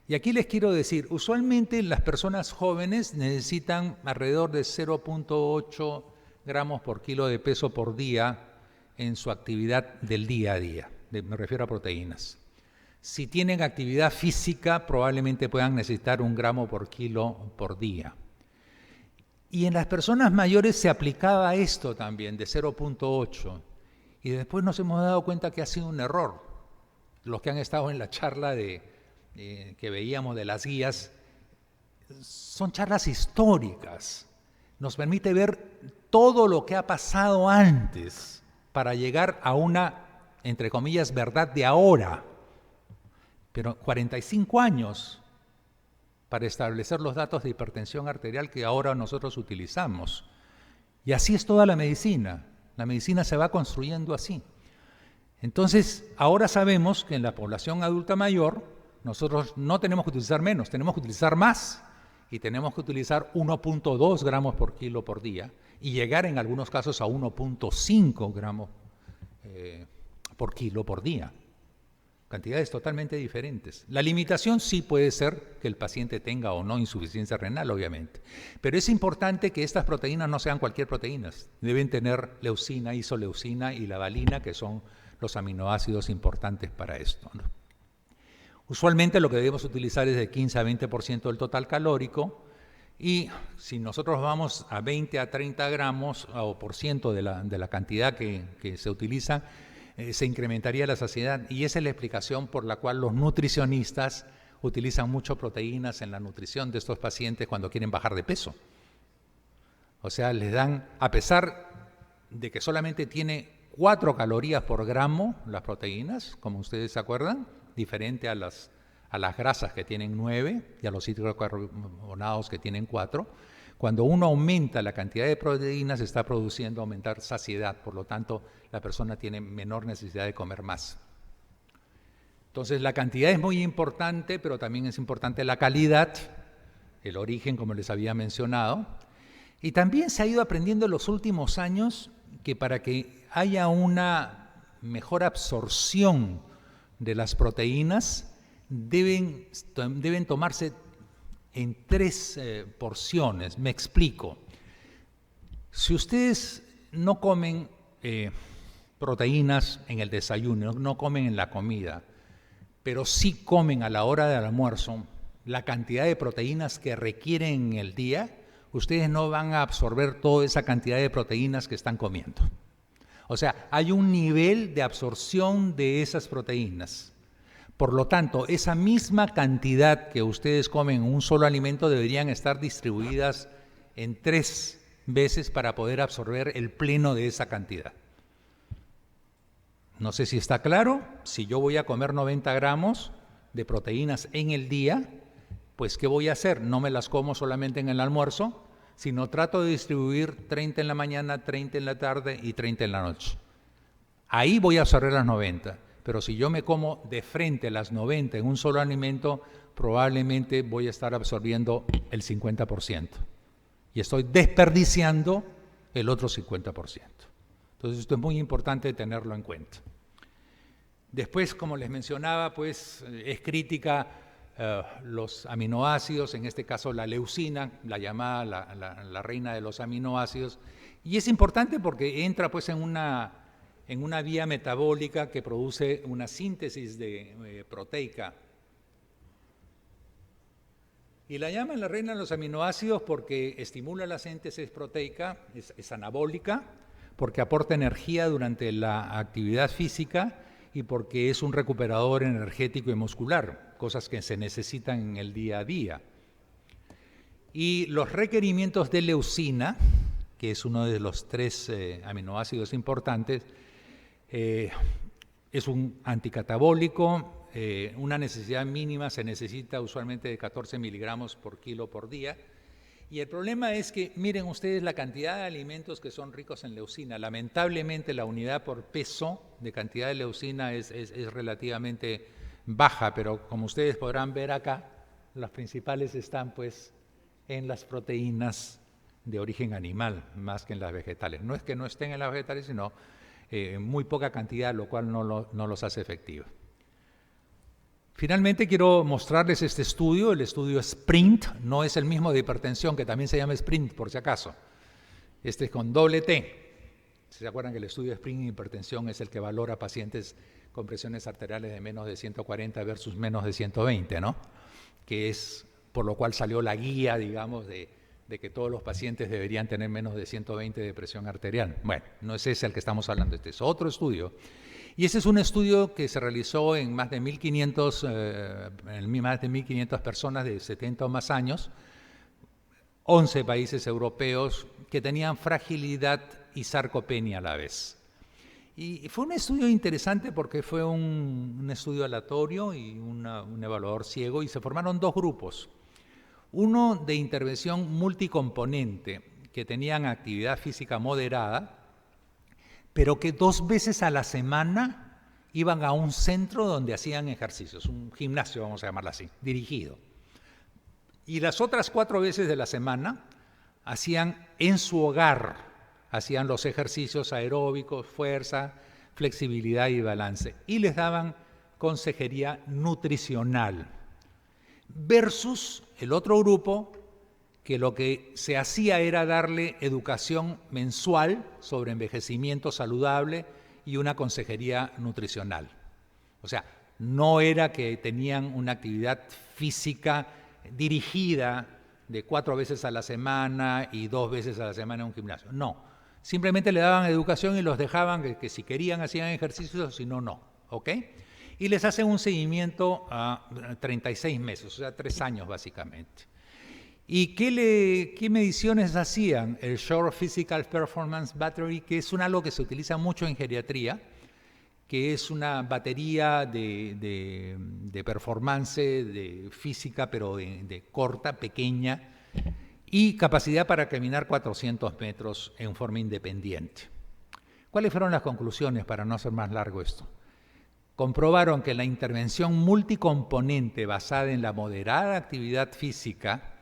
Y aquí les quiero decir, usualmente las personas jóvenes necesitan alrededor de 0.8 gramos por kilo de peso por día en su actividad del día a día. Me refiero a proteínas. Si tienen actividad física, probablemente puedan necesitar 1 gramo por kilo por día. Y en las personas mayores se aplicaba esto también, de 0.8. Y después nos hemos dado cuenta que ha sido un error. Los que han estado en la charla que veíamos de las guías, son charlas históricas. Nos permite ver todo lo que ha pasado antes para llegar a una, entre comillas, verdad de ahora. pero 45 años para establecer los datos de hipertensión arterial que ahora nosotros utilizamos. Y así es toda la medicina. La medicina se va construyendo así. Entonces, ahora sabemos que en la población adulta mayor, nosotros no tenemos que utilizar menos, tenemos que utilizar más. Y tenemos que utilizar 1.2 gramos por kilo por día y llegar en algunos casos a 1.5 gramos por kilo por día. Cantidades totalmente diferentes. La limitación sí puede ser que el paciente tenga o no insuficiencia renal, obviamente. Pero es importante que estas proteínas no sean cualquier proteínas. Deben tener leucina, isoleucina y la valina, que son los aminoácidos importantes para esto, ¿no? Usualmente lo que debemos utilizar es de 15 a 20% del total calórico, y si nosotros vamos a 20 a 30 gramos o por ciento de la cantidad que se utiliza, se incrementaría la saciedad, y esa es la explicación por la cual los nutricionistas utilizan mucho proteínas en la nutrición de estos pacientes cuando quieren bajar de peso. O sea, les dan, a pesar de que solamente tiene 4 calorías por gramo las proteínas, como ustedes se acuerdan, diferente a las grasas que tienen 9 y a los hidrocarbonados que tienen 4. Cuando uno aumenta la cantidad de proteínas, está produciendo aumentar saciedad, por lo tanto la persona tiene menor necesidad de comer más. Entonces la cantidad es muy importante, pero también es importante la calidad, el origen, como les había mencionado, y también se ha ido aprendiendo en los últimos años que para que haya una mejor absorción de las proteínas, deben tomarse en 3 porciones. Me explico. Si ustedes no comen proteínas en el desayuno, no comen en la comida, pero sí comen a la hora del almuerzo, la cantidad de proteínas que requieren en el día, ustedes no van a absorber toda esa cantidad de proteínas que están comiendo. O sea, hay un nivel de absorción de esas proteínas. Por lo tanto, esa misma cantidad que ustedes comen en un solo alimento deberían estar distribuidas en 3 veces para poder absorber el pleno de esa cantidad. No sé si está claro. Si yo voy a comer 90 gramos de proteínas en el día, pues ¿qué voy a hacer? No me las como solamente en el almuerzo, sino trato de distribuir 30 en la mañana, 30 en la tarde y 30 en la noche. Ahí voy a absorber las 90. Pero si yo me como de frente las 90 en un solo alimento, probablemente voy a estar absorbiendo el 50%. Y estoy desperdiciando el otro 50%. Entonces esto es muy importante tenerlo en cuenta. Después, como les mencionaba, pues es crítica los aminoácidos, en este caso la leucina, la llamada la reina de los aminoácidos. Y es importante porque entra pues en una vía metabólica que produce una síntesis proteica. Y la llaman la reina de los aminoácidos porque estimula la síntesis proteica, es anabólica, porque aporta energía durante la actividad física y porque es un recuperador energético y muscular, cosas que se necesitan en el día a día. Y los requerimientos de leucina, que es uno de los 3 aminoácidos importantes, es un anticatabólico, una necesidad mínima se necesita usualmente de 14 miligramos por kilo por día. Y el problema es que, miren ustedes la cantidad de alimentos que son ricos en leucina. Lamentablemente la unidad por peso de cantidad de leucina es relativamente baja, pero como ustedes podrán ver acá, las principales están pues en las proteínas de origen animal, más que en las vegetales. No es que no estén en las vegetales, sino muy poca cantidad, lo cual no los hace efectivos. Finalmente quiero mostrarles este estudio, el estudio SPRINT, no es el mismo de hipertensión, que también se llama SPRINT por si acaso. Este es con doble T. ¿Se acuerdan que el estudio SPRINT en hipertensión es el que valora pacientes con presiones arteriales de menos de 140 versus menos de 120, ¿no? Que es por lo cual salió la guía, digamos, de que todos los pacientes deberían tener menos de 120 de presión arterial. Bueno, no es ese el que estamos hablando, este es otro estudio. Y ese es un estudio que se realizó en más de 1.500 personas de 70 o más años, 11 países europeos que tenían fragilidad y sarcopenia a la vez. Y fue un estudio interesante porque fue un estudio aleatorio y un evaluador ciego, y se formaron dos grupos. Uno de intervención multicomponente, que tenían actividad física moderada, pero que 2 veces a la semana iban a un centro donde hacían ejercicios, un gimnasio, vamos a llamarlo así, dirigido. Y las otras 4 veces de la semana hacían en su hogar, hacían los ejercicios aeróbicos, fuerza, flexibilidad y balance, y les daban consejería nutricional. Versus el otro grupo, que lo que se hacía era darle educación mensual sobre envejecimiento saludable y una consejería nutricional. O sea, no era que tenían una actividad física dirigida de 4 veces a la semana y 2 veces a la semana en un gimnasio. No, simplemente le daban educación y los dejaban que si querían hacían ejercicios, si no, no. ¿Ok? Y les hacen un seguimiento a 36 meses, o sea, 3 años básicamente. ¿Y qué mediciones hacían? El Short Physical Performance Battery, que es algo que se utiliza mucho en geriatría, que es una batería de performance, de física, pero de corta, pequeña, y capacidad para caminar 400 metros en forma independiente. ¿Cuáles fueron las conclusiones, para no hacer más largo esto? Comprobaron que la intervención multicomponente basada en la moderada actividad física,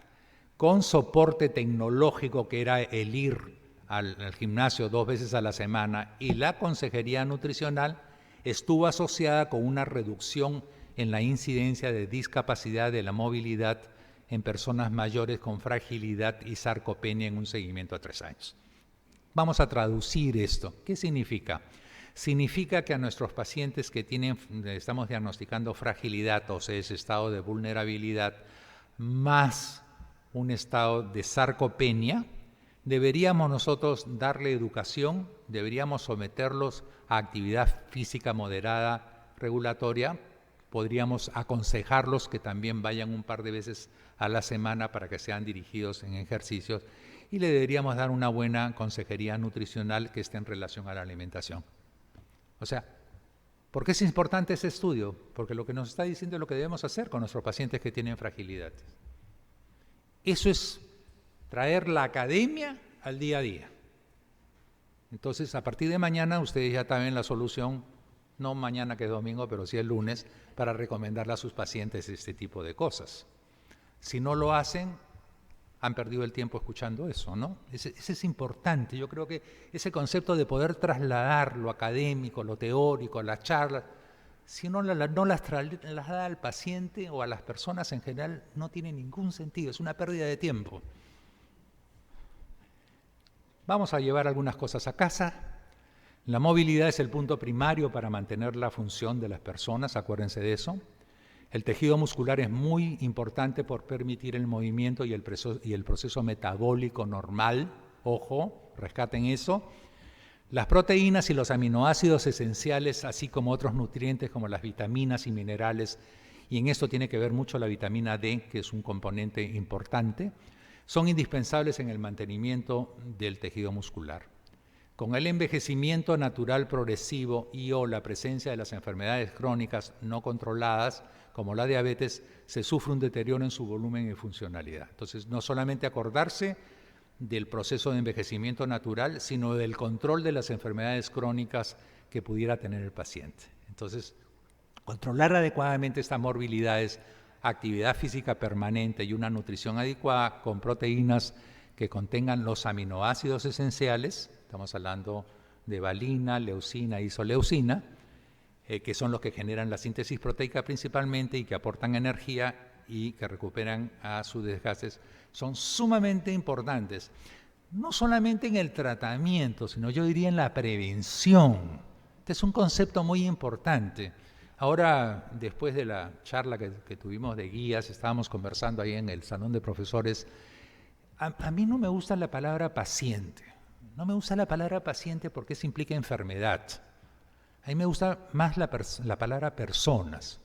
con soporte tecnológico, que era el ir al gimnasio 2 veces a la semana, y la consejería nutricional, estuvo asociada con una reducción en la incidencia de discapacidad de la movilidad en personas mayores con fragilidad y sarcopenia en un seguimiento a 3 años. Vamos a traducir esto. ¿Qué significa? Significa que a nuestros pacientes que estamos diagnosticando fragilidad, o sea, ese estado de vulnerabilidad, más un estado de sarcopenia, deberíamos nosotros darle educación, deberíamos someterlos a actividad física moderada regulatoria, podríamos aconsejarlos que también vayan un par de veces a la semana para que sean dirigidos en ejercicios, y le deberíamos dar una buena consejería nutricional que esté en relación a la alimentación. O sea, ¿por qué es importante ese estudio? Porque lo que nos está diciendo es lo que debemos hacer con nuestros pacientes que tienen fragilidades. Eso es traer la academia al día a día. Entonces, a partir de mañana, ustedes ya saben la solución, no mañana que es domingo, pero sí el lunes, para recomendarle a sus pacientes este tipo de cosas. Si no lo hacen, han perdido el tiempo escuchando eso, ¿no? Ese es importante. Yo creo que ese concepto de poder trasladar lo académico, lo teórico, las charlas, si no las da al paciente o a las personas en general, no tiene ningún sentido, es una pérdida de tiempo. Vamos a llevar algunas cosas a casa. La movilidad es el punto primario para mantener la función de las personas, acuérdense de eso. El tejido muscular es muy importante por permitir el movimiento y el proceso metabólico normal. Ojo, rescaten eso. Las proteínas y los aminoácidos esenciales, así como otros nutrientes como las vitaminas y minerales, y en esto tiene que ver mucho la vitamina D, que es un componente importante, son indispensables en el mantenimiento del tejido muscular. Con el envejecimiento natural progresivo o la presencia de las enfermedades crónicas no controladas, como la diabetes, se sufre un deterioro en su volumen y funcionalidad. Entonces, no solamente acordarse del proceso de envejecimiento natural, sino del control de las enfermedades crónicas que pudiera tener el paciente. Entonces, controlar adecuadamente estas morbilidades, actividad física permanente y una nutrición adecuada con proteínas que contengan los aminoácidos esenciales, estamos hablando de valina, leucina, isoleucina, que son los que generan la síntesis proteica principalmente y que aportan energía y que recuperan a sus desgastes, son sumamente importantes, no solamente en el tratamiento, sino yo diría en la prevención. Este es un concepto muy importante. Ahora, después de la charla que tuvimos de guías, estábamos conversando ahí en el salón de profesores, a mí no me gusta la palabra paciente. No me gusta la palabra paciente porque eso implica enfermedad. A mí me gusta más la palabra personas,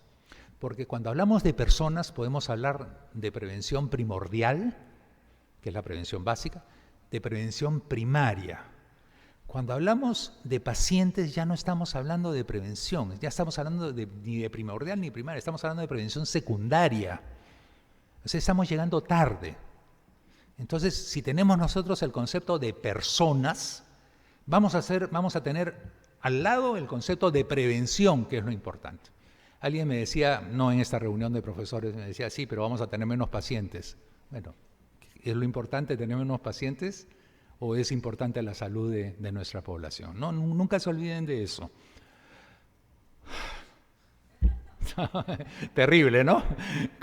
porque cuando hablamos de personas podemos hablar de prevención primordial, que es la prevención básica, de prevención primaria. cuando hablamos de pacientes ya no estamos hablando de prevención, ya estamos hablando ni de primordial ni primaria, estamos hablando de prevención secundaria. O sea, estamos llegando tarde. Entonces, si tenemos nosotros el concepto de personas, vamos a tener al lado el concepto de prevención, que es lo importante. Alguien me decía, no en esta reunión de profesores, me decía, sí, pero vamos a tener menos pacientes. Bueno, ¿es lo importante tener menos pacientes o es importante la salud de nuestra población? No, nunca se olviden de eso. Terrible, ¿no?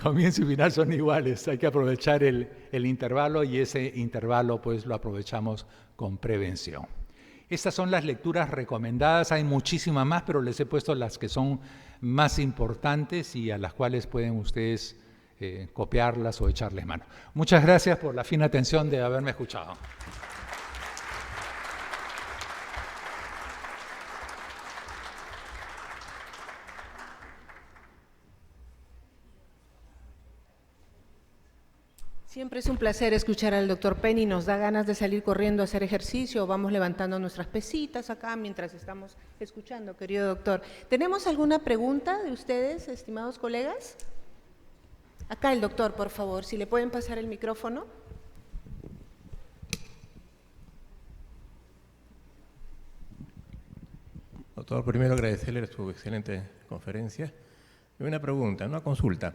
Comienzo y final son iguales. Hay que aprovechar el intervalo y ese intervalo pues lo aprovechamos con prevención. Estas son las lecturas recomendadas. Hay muchísimas más, pero les he puesto las que son más importantes y a las cuales pueden ustedes copiarlas o echarles mano. Muchas gracias por la fina atención de haberme escuchado. Siempre es un placer escuchar al doctor Penny, nos da ganas de salir corriendo a hacer ejercicio, vamos levantando nuestras pesitas acá mientras estamos escuchando, querido doctor. ¿Tenemos alguna pregunta de ustedes, estimados colegas? Acá el doctor, por favor, si le pueden pasar el micrófono. Doctor, primero agradecerle su excelente conferencia. Y una pregunta, una consulta.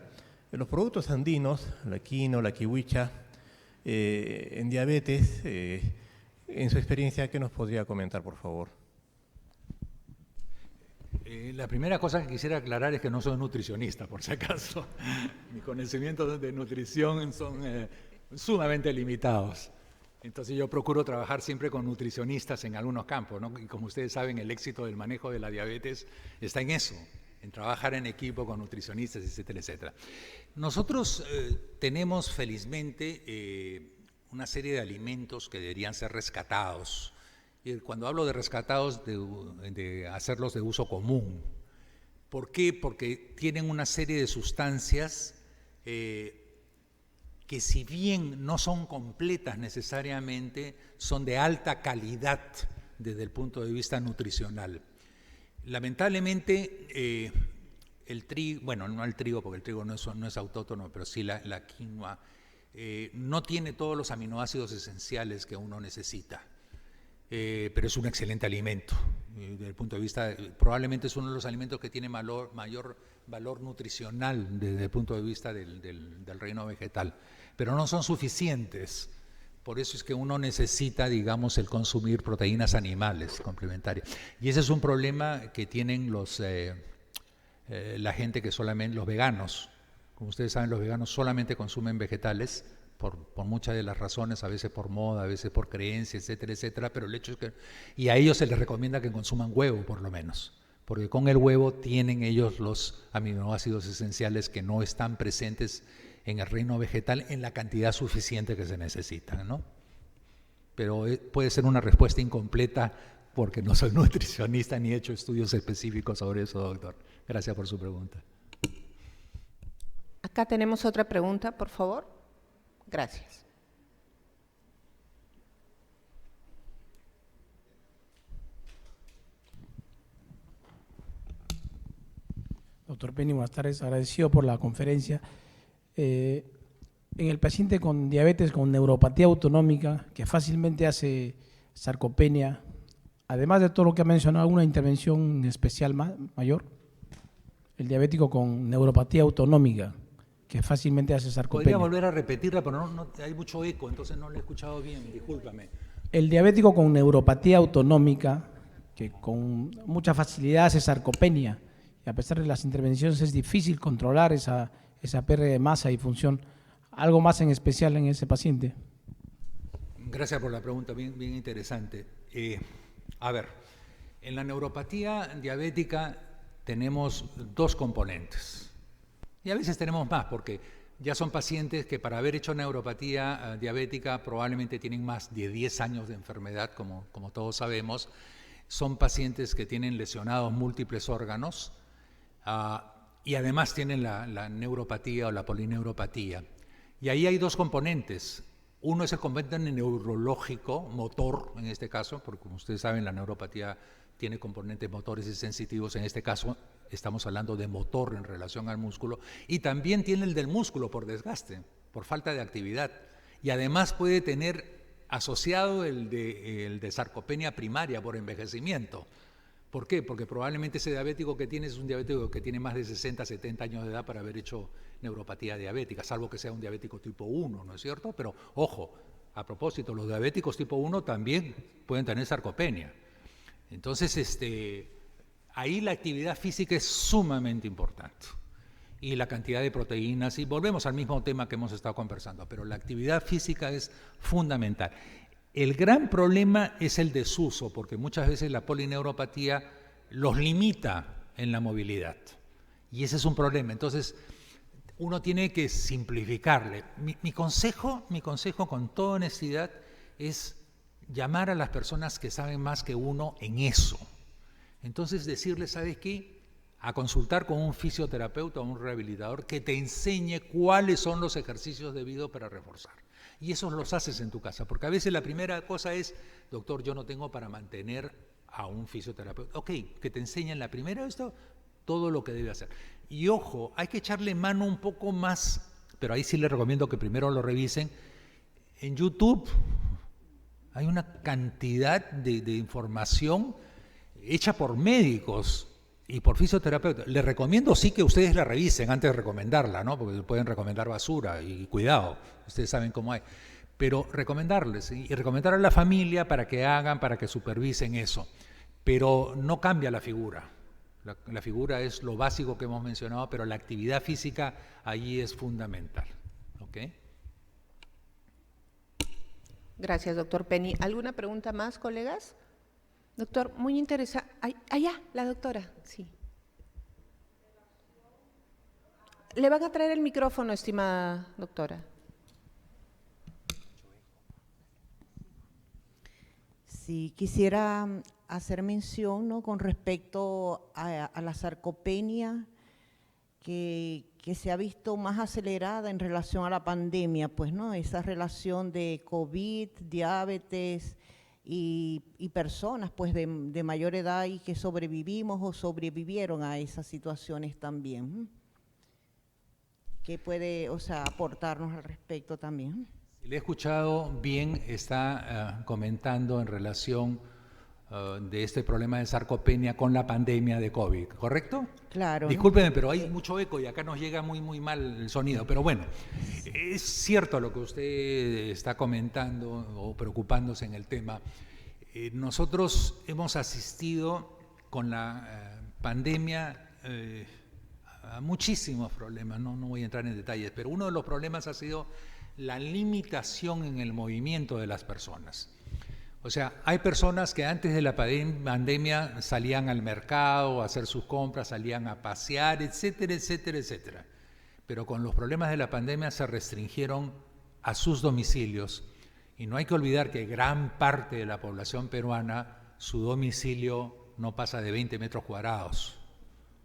Los productos andinos, la quino, la kiwicha, en diabetes, en su experiencia, ¿qué nos podría comentar, por favor? La primera cosa que quisiera aclarar es que no soy nutricionista, por si acaso. Mis conocimientos de nutrición son sumamente limitados. Entonces yo procuro trabajar siempre con nutricionistas en algunos campos, ¿no? Y como ustedes saben, el éxito del manejo de la diabetes está en eso, en trabajar en equipo con nutricionistas, etcétera, etcétera. Nosotros tenemos felizmente una serie de alimentos que deberían ser rescatados. Y cuando hablo de rescatados, de hacerlos de uso común. ¿Por qué? Porque tienen una serie de sustancias que si bien no son completas necesariamente, son de alta calidad desde el punto de vista nutricional. Lamentablemente, el trigo, bueno, no el trigo, porque el trigo no es autóctono, pero sí la quinoa, no tiene todos los aminoácidos esenciales que uno necesita, pero es un excelente alimento. Desde el punto de vista, probablemente es uno de los alimentos que tiene mayor valor nutricional desde el punto de vista del reino vegetal, pero no son suficientes. Por eso es que uno necesita, digamos, el consumir proteínas animales complementarias. Y ese es un problema que tienen la gente que solamente, los veganos. Como ustedes saben, los veganos solamente consumen vegetales por muchas de las razones, a veces por moda, a veces por creencia, etcétera, etcétera. Pero el hecho es que, y a ellos se les recomienda que consuman huevo, por lo menos. Porque con el huevo tienen ellos los aminoácidos esenciales que no están presentes en el reino vegetal en la cantidad suficiente que se necesitan, ¿no? Pero puede ser una respuesta incompleta porque no soy nutricionista ni he hecho estudios específicos sobre eso, doctor. Gracias por su pregunta. Acá tenemos otra pregunta, por favor. Gracias. Doctor Penny, buenas tardes. Agradecido por la conferencia. En el paciente con diabetes con neuropatía autonómica, que fácilmente hace sarcopenia, además de todo lo que ha mencionado, ¿alguna intervención especial mayor? El diabético con neuropatía autonómica, que fácilmente hace sarcopenia. Podría volver a repetirla, pero no hay mucho eco, entonces no lo he escuchado bien, discúlpame. El diabético con neuropatía autonómica, que con mucha facilidad hace sarcopenia, y a pesar de las intervenciones es difícil controlar esa pérdida de masa y función. ¿Algo más en especial en ese paciente? Gracias por la pregunta, bien interesante. A ver, en la neuropatía diabética tenemos dos componentes. Y a veces tenemos más, porque ya son pacientes que para haber hecho neuropatía diabética probablemente tienen más de 10 años de enfermedad, como todos sabemos. Son pacientes que tienen lesionados múltiples órganos, y además tienen la neuropatía o la polineuropatía. Y ahí hay dos componentes. Uno es el componente neurológico, motor en este caso, porque como ustedes saben la neuropatía tiene componentes motores y sensitivos, en este caso estamos hablando de motor en relación al músculo, y también tiene el del músculo por desgaste, por falta de actividad, y además puede tener asociado el de sarcopenia primaria por envejecimiento. ¿Por qué? Porque probablemente ese diabético que tiene es un diabético que tiene más de 60, 70 años de edad para haber hecho neuropatía diabética, salvo que sea un diabético tipo 1, ¿no es cierto? Pero, ojo, a propósito, los diabéticos tipo 1 también pueden tener sarcopenia. Entonces, ahí la actividad física es sumamente importante. Y la cantidad de proteínas, y volvemos al mismo tema que hemos estado conversando, pero la actividad física es fundamental. El gran problema es el desuso, porque muchas veces la polineuropatía los limita en la movilidad. Y ese es un problema. Entonces, uno tiene que simplificarle. Mi consejo con toda honestidad es llamar a las personas que saben más que uno en eso. Entonces, decirles, ¿sabes qué? A consultar con un fisioterapeuta o un rehabilitador que te enseñe cuáles son los ejercicios debidos para reforzar. Y esos los haces en tu casa, porque a veces la primera cosa es, doctor, yo no tengo para mantener a un fisioterapeuta. Ok, que te enseñen la primera esto, todo lo que debe hacer. Y ojo, hay que echarle mano un poco más, pero ahí sí les recomiendo que primero lo revisen. En YouTube hay una cantidad de información hecha por médicos y por fisioterapeutas. Les recomiendo sí que ustedes la revisen antes de recomendarla, ¿no? Porque pueden recomendar basura y cuidado, ustedes saben cómo hay. Pero recomendarles, ¿sí? Y recomendar a la familia para que hagan, para que supervisen eso. Pero no cambia la figura. La figura es lo básico que hemos mencionado, pero la actividad física allí es fundamental. ¿Ok? Gracias, doctor Penny. ¿Alguna pregunta más, colegas? Doctor, muy interesante. Allá, la doctora, sí. Le van a traer el micrófono, estimada doctora. Sí, quisiera hacer mención, ¿no?, con respecto a la sarcopenia que se ha visto más acelerada en relación a la pandemia, pues, ¿no? Esa relación de COVID, diabetes y personas, pues, de mayor edad y que sobrevivimos o sobrevivieron a esas situaciones también. ¿Qué puede, aportarnos al respecto también? Si le he escuchado bien, está comentando en relación de este problema de sarcopenia con la pandemia de COVID, ¿correcto? Claro. Discúlpeme, pero hay mucho eco y acá nos llega muy mal el sonido. Pero bueno, es cierto lo que usted está comentando o preocupándose en el tema. Nosotros hemos asistido con la pandemia a muchísimos problemas, no voy a entrar en detalles, pero uno de los problemas ha sido la limitación en el movimiento de las personas. O sea, hay personas que antes de la pandemia salían al mercado a hacer sus compras, salían a pasear, etcétera, etcétera, etcétera. Pero con los problemas de la pandemia se restringieron a sus domicilios. Y no hay que olvidar que gran parte de la población peruana, su domicilio no pasa de 20 metros cuadrados.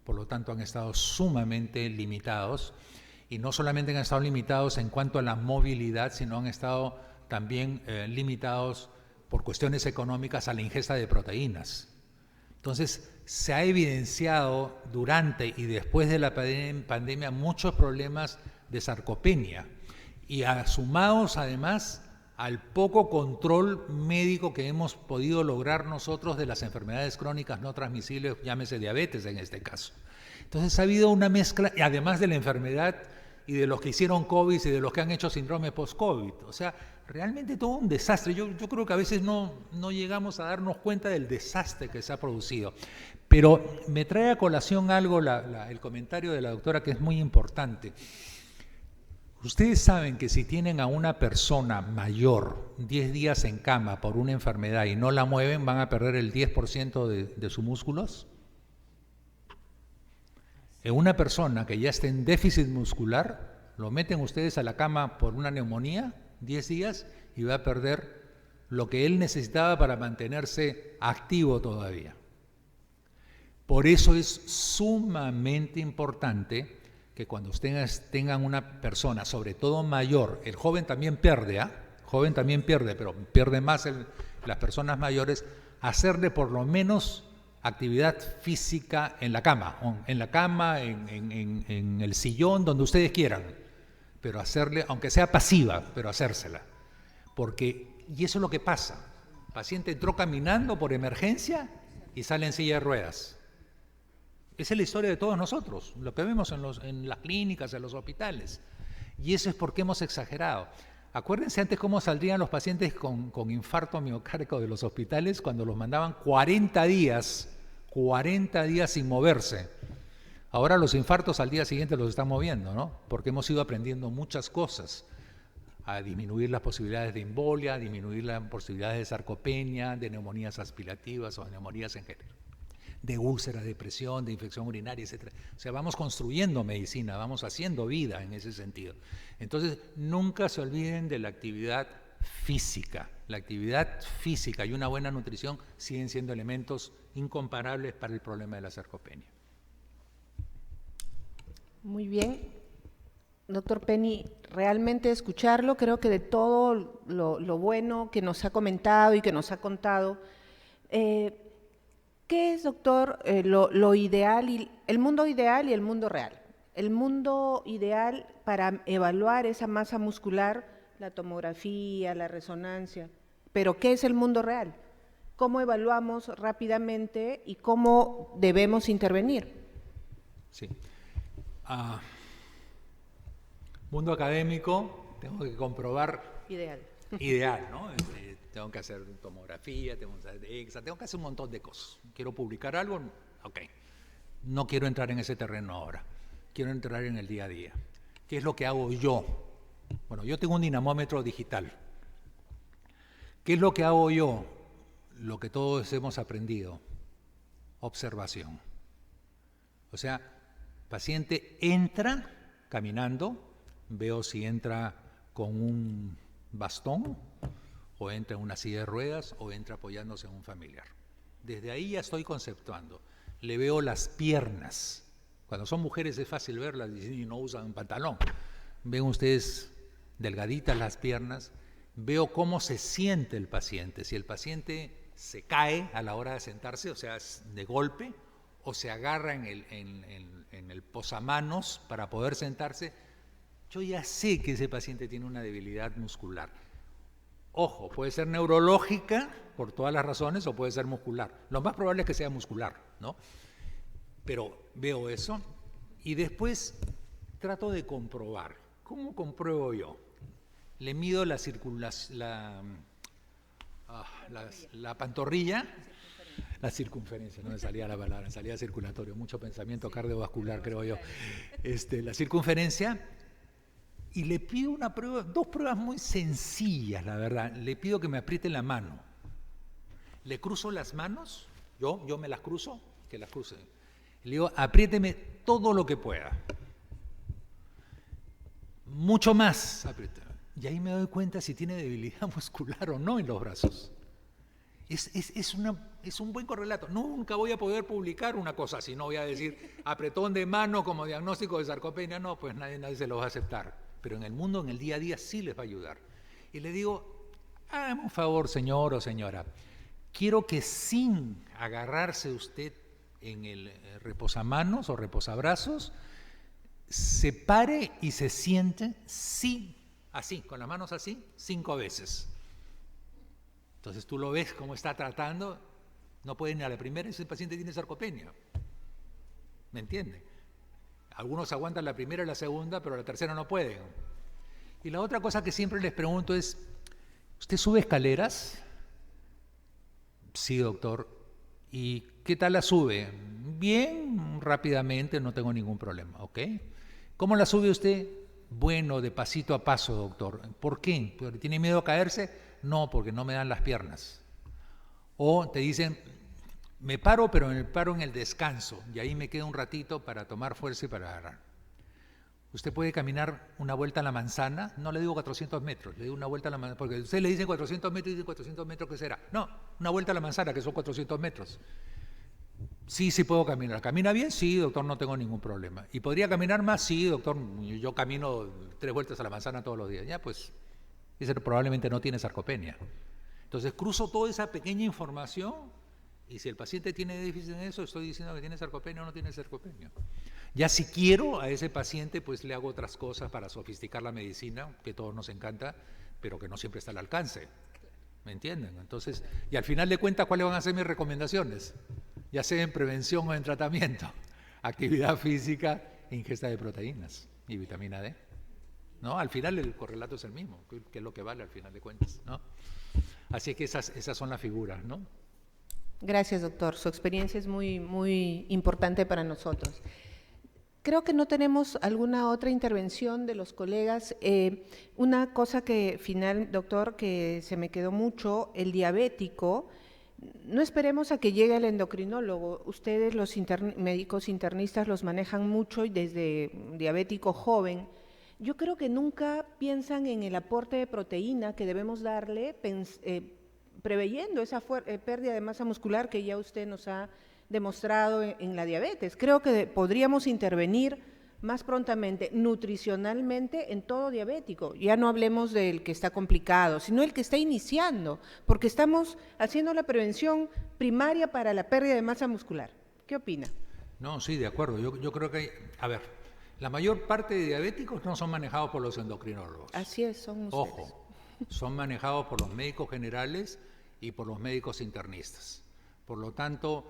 Por lo tanto, han estado sumamente limitados. Y no solamente han estado limitados en cuanto a la movilidad, sino han estado también limitados por cuestiones económicas a la ingesta de proteínas. Entonces, se ha evidenciado durante y después de la pandemia muchos problemas de sarcopenia y sumados además al poco control médico que hemos podido lograr nosotros de las enfermedades crónicas no transmisibles, llámese diabetes en este caso. Entonces ha habido una mezcla, y además de la enfermedad y de los que hicieron COVID y de los que han hecho síndrome post-COVID. O sea, realmente todo un desastre. Yo creo que a veces no llegamos a darnos cuenta del desastre que se ha producido. Pero me trae a colación algo el comentario de la doctora que es muy importante. Ustedes saben que si tienen a una persona mayor 10 días en cama por una enfermedad y no la mueven, van a perder el 10% de sus músculos. En una persona que ya esté en déficit muscular, lo meten ustedes a la cama por una neumonía, 10 días, y va a perder lo que él necesitaba para mantenerse activo todavía. Por eso es sumamente importante que cuando ustedes tengan una persona, sobre todo mayor, el joven también pierde, joven también pierde, pero pierde más las personas mayores, hacerle por lo menos actividad física en la cama, en el sillón, donde ustedes quieran, pero hacerle, aunque sea pasiva, pero hacérsela. Y eso es lo que pasa. El paciente entró caminando por emergencia y sale en silla de ruedas. Esa es la historia de todos nosotros, lo que vemos en las clínicas, en los hospitales. Y eso es porque hemos exagerado. Acuérdense antes cómo saldrían los pacientes con infarto miocárdico de los hospitales cuando los mandaban 40 días sin moverse. Ahora los infartos al día siguiente los están moviendo, ¿no? Porque hemos ido aprendiendo muchas cosas. A disminuir las posibilidades de embolia, a disminuir las posibilidades de sarcopenia, de neumonías aspirativas o de neumonías en general, de úlceras, de presión, de infección urinaria, etc. O sea, vamos construyendo medicina, vamos haciendo vida en ese sentido. Entonces, nunca se olviden de la actividad física. La actividad física y una buena nutrición siguen siendo elementos incomparables para el problema de la sarcopenia. Muy bien. Doctor Penny, realmente escucharlo, creo que de todo lo bueno que nos ha comentado y que nos ha contado, ¿qué es, doctor, lo ideal, el mundo ideal y el mundo real? El mundo ideal para evaluar esa masa muscular, la tomografía, la resonancia, pero ¿qué es el mundo real? ¿Cómo evaluamos rápidamente y cómo debemos intervenir? Sí. Mundo académico, tengo que comprobar. Ideal, ¿no? Tengo que hacer tomografía, tengo que hacer EXA, tengo que hacer un montón de cosas. ¿Quiero publicar algo? Ok. No quiero entrar en ese terreno ahora. Quiero entrar en el día a día. ¿Qué es lo que hago yo? Bueno, yo tengo un dinamómetro digital. ¿Qué es lo que hago yo? Lo que todos hemos aprendido. Observación. O sea, paciente entra caminando, veo si entra con un bastón, o entra en una silla de ruedas, o entra apoyándose en un familiar. Desde ahí ya estoy conceptuando. Le veo las piernas. Cuando son mujeres es fácil verlas y no usan un pantalón. Ven ustedes delgaditas las piernas. Veo cómo se siente el paciente. Si el paciente se cae a la hora de sentarse, o sea, de golpe, o se agarra en el posamanos para poder sentarse, yo ya sé que ese paciente tiene una debilidad muscular. Ojo, puede ser neurológica, por todas las razones, o puede ser muscular. Lo más probable es que sea muscular, ¿no? Pero veo eso y después trato de comprobar. ¿Cómo compruebo yo? Le mido la pantorrilla, la circunferencia, no me salía la palabra, me salía circulatorio, mucho pensamiento cardiovascular, creo yo. La circunferencia, y le pido una prueba, dos pruebas muy sencillas, la verdad. Le pido que me apriete la mano. Le cruzo las manos, yo me las cruzo, que las cruce. Le digo, apriéteme todo lo que pueda. Mucho más, apriéteme. Y ahí me doy cuenta si tiene debilidad muscular o no en los brazos. Es un buen correlato. Nunca voy a poder publicar una cosa así. No voy a decir apretón de mano como diagnóstico de sarcopenia. No, pues nadie se lo va a aceptar. Pero en el mundo, en el día a día, sí les va a ayudar. Y le digo, hágame un favor, señor o señora. Quiero que sin agarrarse usted en el reposamanos o reposabrazos, se pare y se siente así, con las manos así, 5 veces. Entonces tú lo ves cómo está tratando, no puede ni a la primera y ese paciente tiene sarcopenia. ¿Me entiende? Algunos aguantan la primera y la segunda, pero la tercera no pueden. Y la otra cosa que siempre les pregunto es, ¿usted sube escaleras? Sí, doctor. ¿Y qué tal la sube? Bien, rápidamente, no tengo ningún problema, ¿ok? ¿Cómo la sube usted? Bueno, de pasito a paso, doctor. ¿Por qué? ¿Porque tiene miedo a caerse? No, porque no me dan las piernas. O te dicen, me paro, pero me paro en el descanso, y ahí me quedo un ratito para tomar fuerza y para agarrar. Usted puede caminar una vuelta a la manzana, no le digo 400 metros, le digo una vuelta a la manzana, porque usted le dice 400 metros y dice 400 metros, ¿qué será? No, una vuelta a la manzana, que son 400 metros. Sí puedo caminar. ¿Camina bien? Sí, doctor, no tengo ningún problema. ¿Y podría caminar más? Sí, doctor, yo camino 3 vueltas a la manzana todos los días. Ya, pues, ese probablemente no tiene sarcopenia. Entonces cruzo toda esa pequeña información y si el paciente tiene déficit en eso, estoy diciendo que tiene sarcopenia o no tiene sarcopenia. Ya si quiero a ese paciente, pues le hago otras cosas para sofisticar la medicina, que a todos nos encanta, pero que no siempre está al alcance. ¿Me entienden? Entonces, y al final de cuentas, ¿cuáles van a ser mis recomendaciones? Ya sea en prevención o en tratamiento. Actividad física e ingesta de proteínas y vitamina D. ¿No? Al final el correlato es el mismo, que es lo que vale al final de cuentas, ¿no? Así que esas son las figuras, ¿no? Gracias, doctor. Su experiencia es muy importante para nosotros. Creo que no tenemos alguna otra intervención de los colegas. Una cosa doctor, que se me quedó mucho, el diabético. No esperemos a que llegue el endocrinólogo. Ustedes, los médicos internistas, los manejan mucho y desde diabético joven. Yo creo que nunca piensan en el aporte de proteína que debemos darle, preveyendo esa pérdida de masa muscular que ya usted nos ha demostrado en la diabetes. Creo que podríamos intervenir más prontamente, nutricionalmente, en todo diabético. Ya no hablemos del que está complicado, sino el que está iniciando, porque estamos haciendo la prevención primaria para la pérdida de masa muscular. ¿Qué opina? No, sí, de acuerdo. Yo creo que, a ver, la mayor parte de diabéticos no son manejados por los endocrinólogos. Así es, son ustedes. Ojo, son manejados por los médicos generales y por los médicos internistas. Por lo tanto,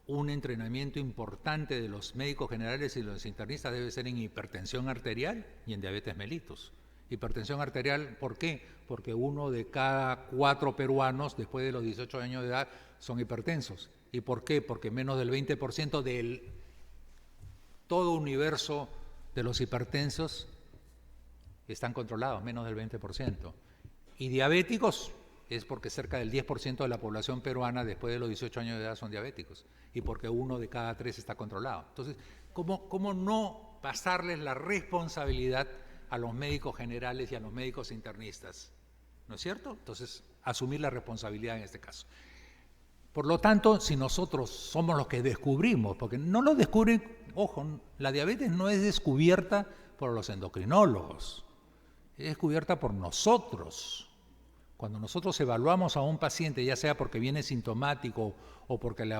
un entrenamiento importante de los médicos generales y los internistas debe ser en hipertensión arterial y en diabetes mellitus. Hipertensión arterial, ¿por qué? Porque 1 de cada 4 peruanos después de los 18 años de edad son hipertensos. ¿Y por qué? Porque menos del 20% del todo universo de los hipertensos están controlados, menos del 20%. Y diabéticos es porque cerca del 10% de la población peruana después de los 18 años de edad son diabéticos y porque 1 de cada 3 está controlado. Entonces, ¿cómo no pasarles la responsabilidad a los médicos generales y a los médicos internistas? ¿No es cierto? Entonces, asumir la responsabilidad en este caso. Por lo tanto, si nosotros somos los que descubrimos, porque no lo descubren, ojo, la diabetes no es descubierta por los endocrinólogos, es descubierta por nosotros. Cuando nosotros evaluamos a un paciente, ya sea porque viene sintomático o porque le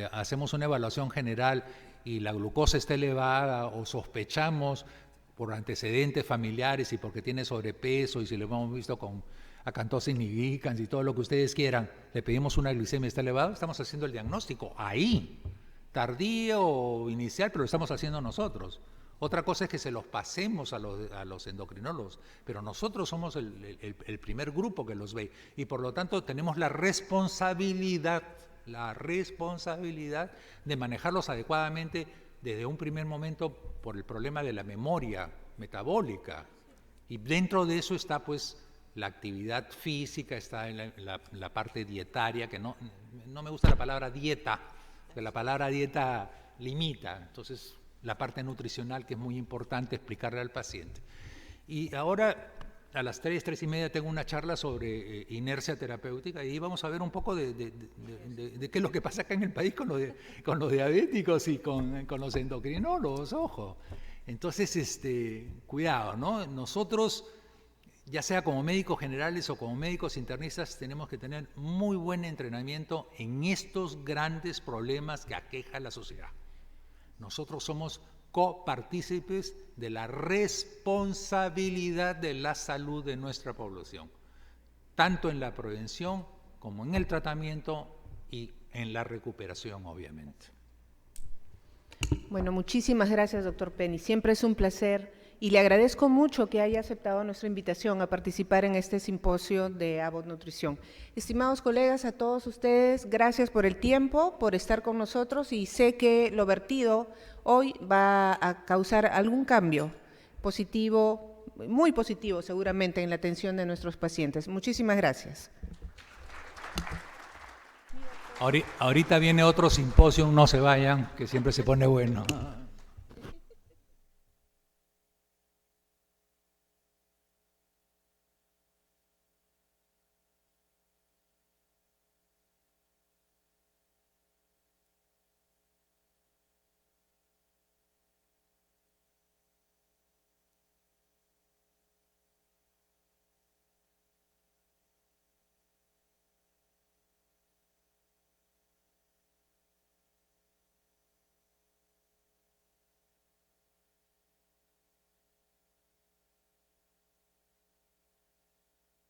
hacemos una evaluación general y la glucosa está elevada o sospechamos por antecedentes familiares y porque tiene sobrepeso y si lo hemos visto con acantosis nigricans y todo lo que ustedes quieran, le pedimos una glicemia está elevada, estamos haciendo el diagnóstico ahí, tardío o inicial, pero lo estamos haciendo nosotros. Otra cosa es que se los pasemos a los endocrinólogos, pero nosotros somos el primer grupo que los ve y por lo tanto tenemos la responsabilidad de manejarlos adecuadamente desde un primer momento por el problema de la memoria metabólica. Y dentro de eso está pues la actividad física, está en la parte dietaria, que no me gusta la palabra dieta, porque la palabra dieta limita, entonces la parte nutricional que es muy importante explicarle al paciente. Y ahora a las 3:30 tengo una charla sobre inercia terapéutica y vamos a ver un poco de qué es lo que pasa acá en el país con los diabéticos y con los endocrinólogos, ojo. Entonces, cuidado, ¿no? Nosotros, ya sea como médicos generales o como médicos internistas, tenemos que tener muy buen entrenamiento en estos grandes problemas que aqueja a la sociedad. Nosotros somos copartícipes de la responsabilidad de la salud de nuestra población, tanto en la prevención como en el tratamiento y en la recuperación, obviamente. Bueno, muchísimas gracias, doctor Penny. Siempre es un placer y le agradezco mucho que haya aceptado nuestra invitación a participar en este simposio de Abbott Nutrición. Estimados colegas, a todos ustedes, gracias por el tiempo, por estar con nosotros y sé que lo vertido hoy va a causar algún cambio positivo, muy positivo seguramente en la atención de nuestros pacientes. Muchísimas gracias. Ahorita viene otro simposio, no se vayan, que siempre se pone bueno.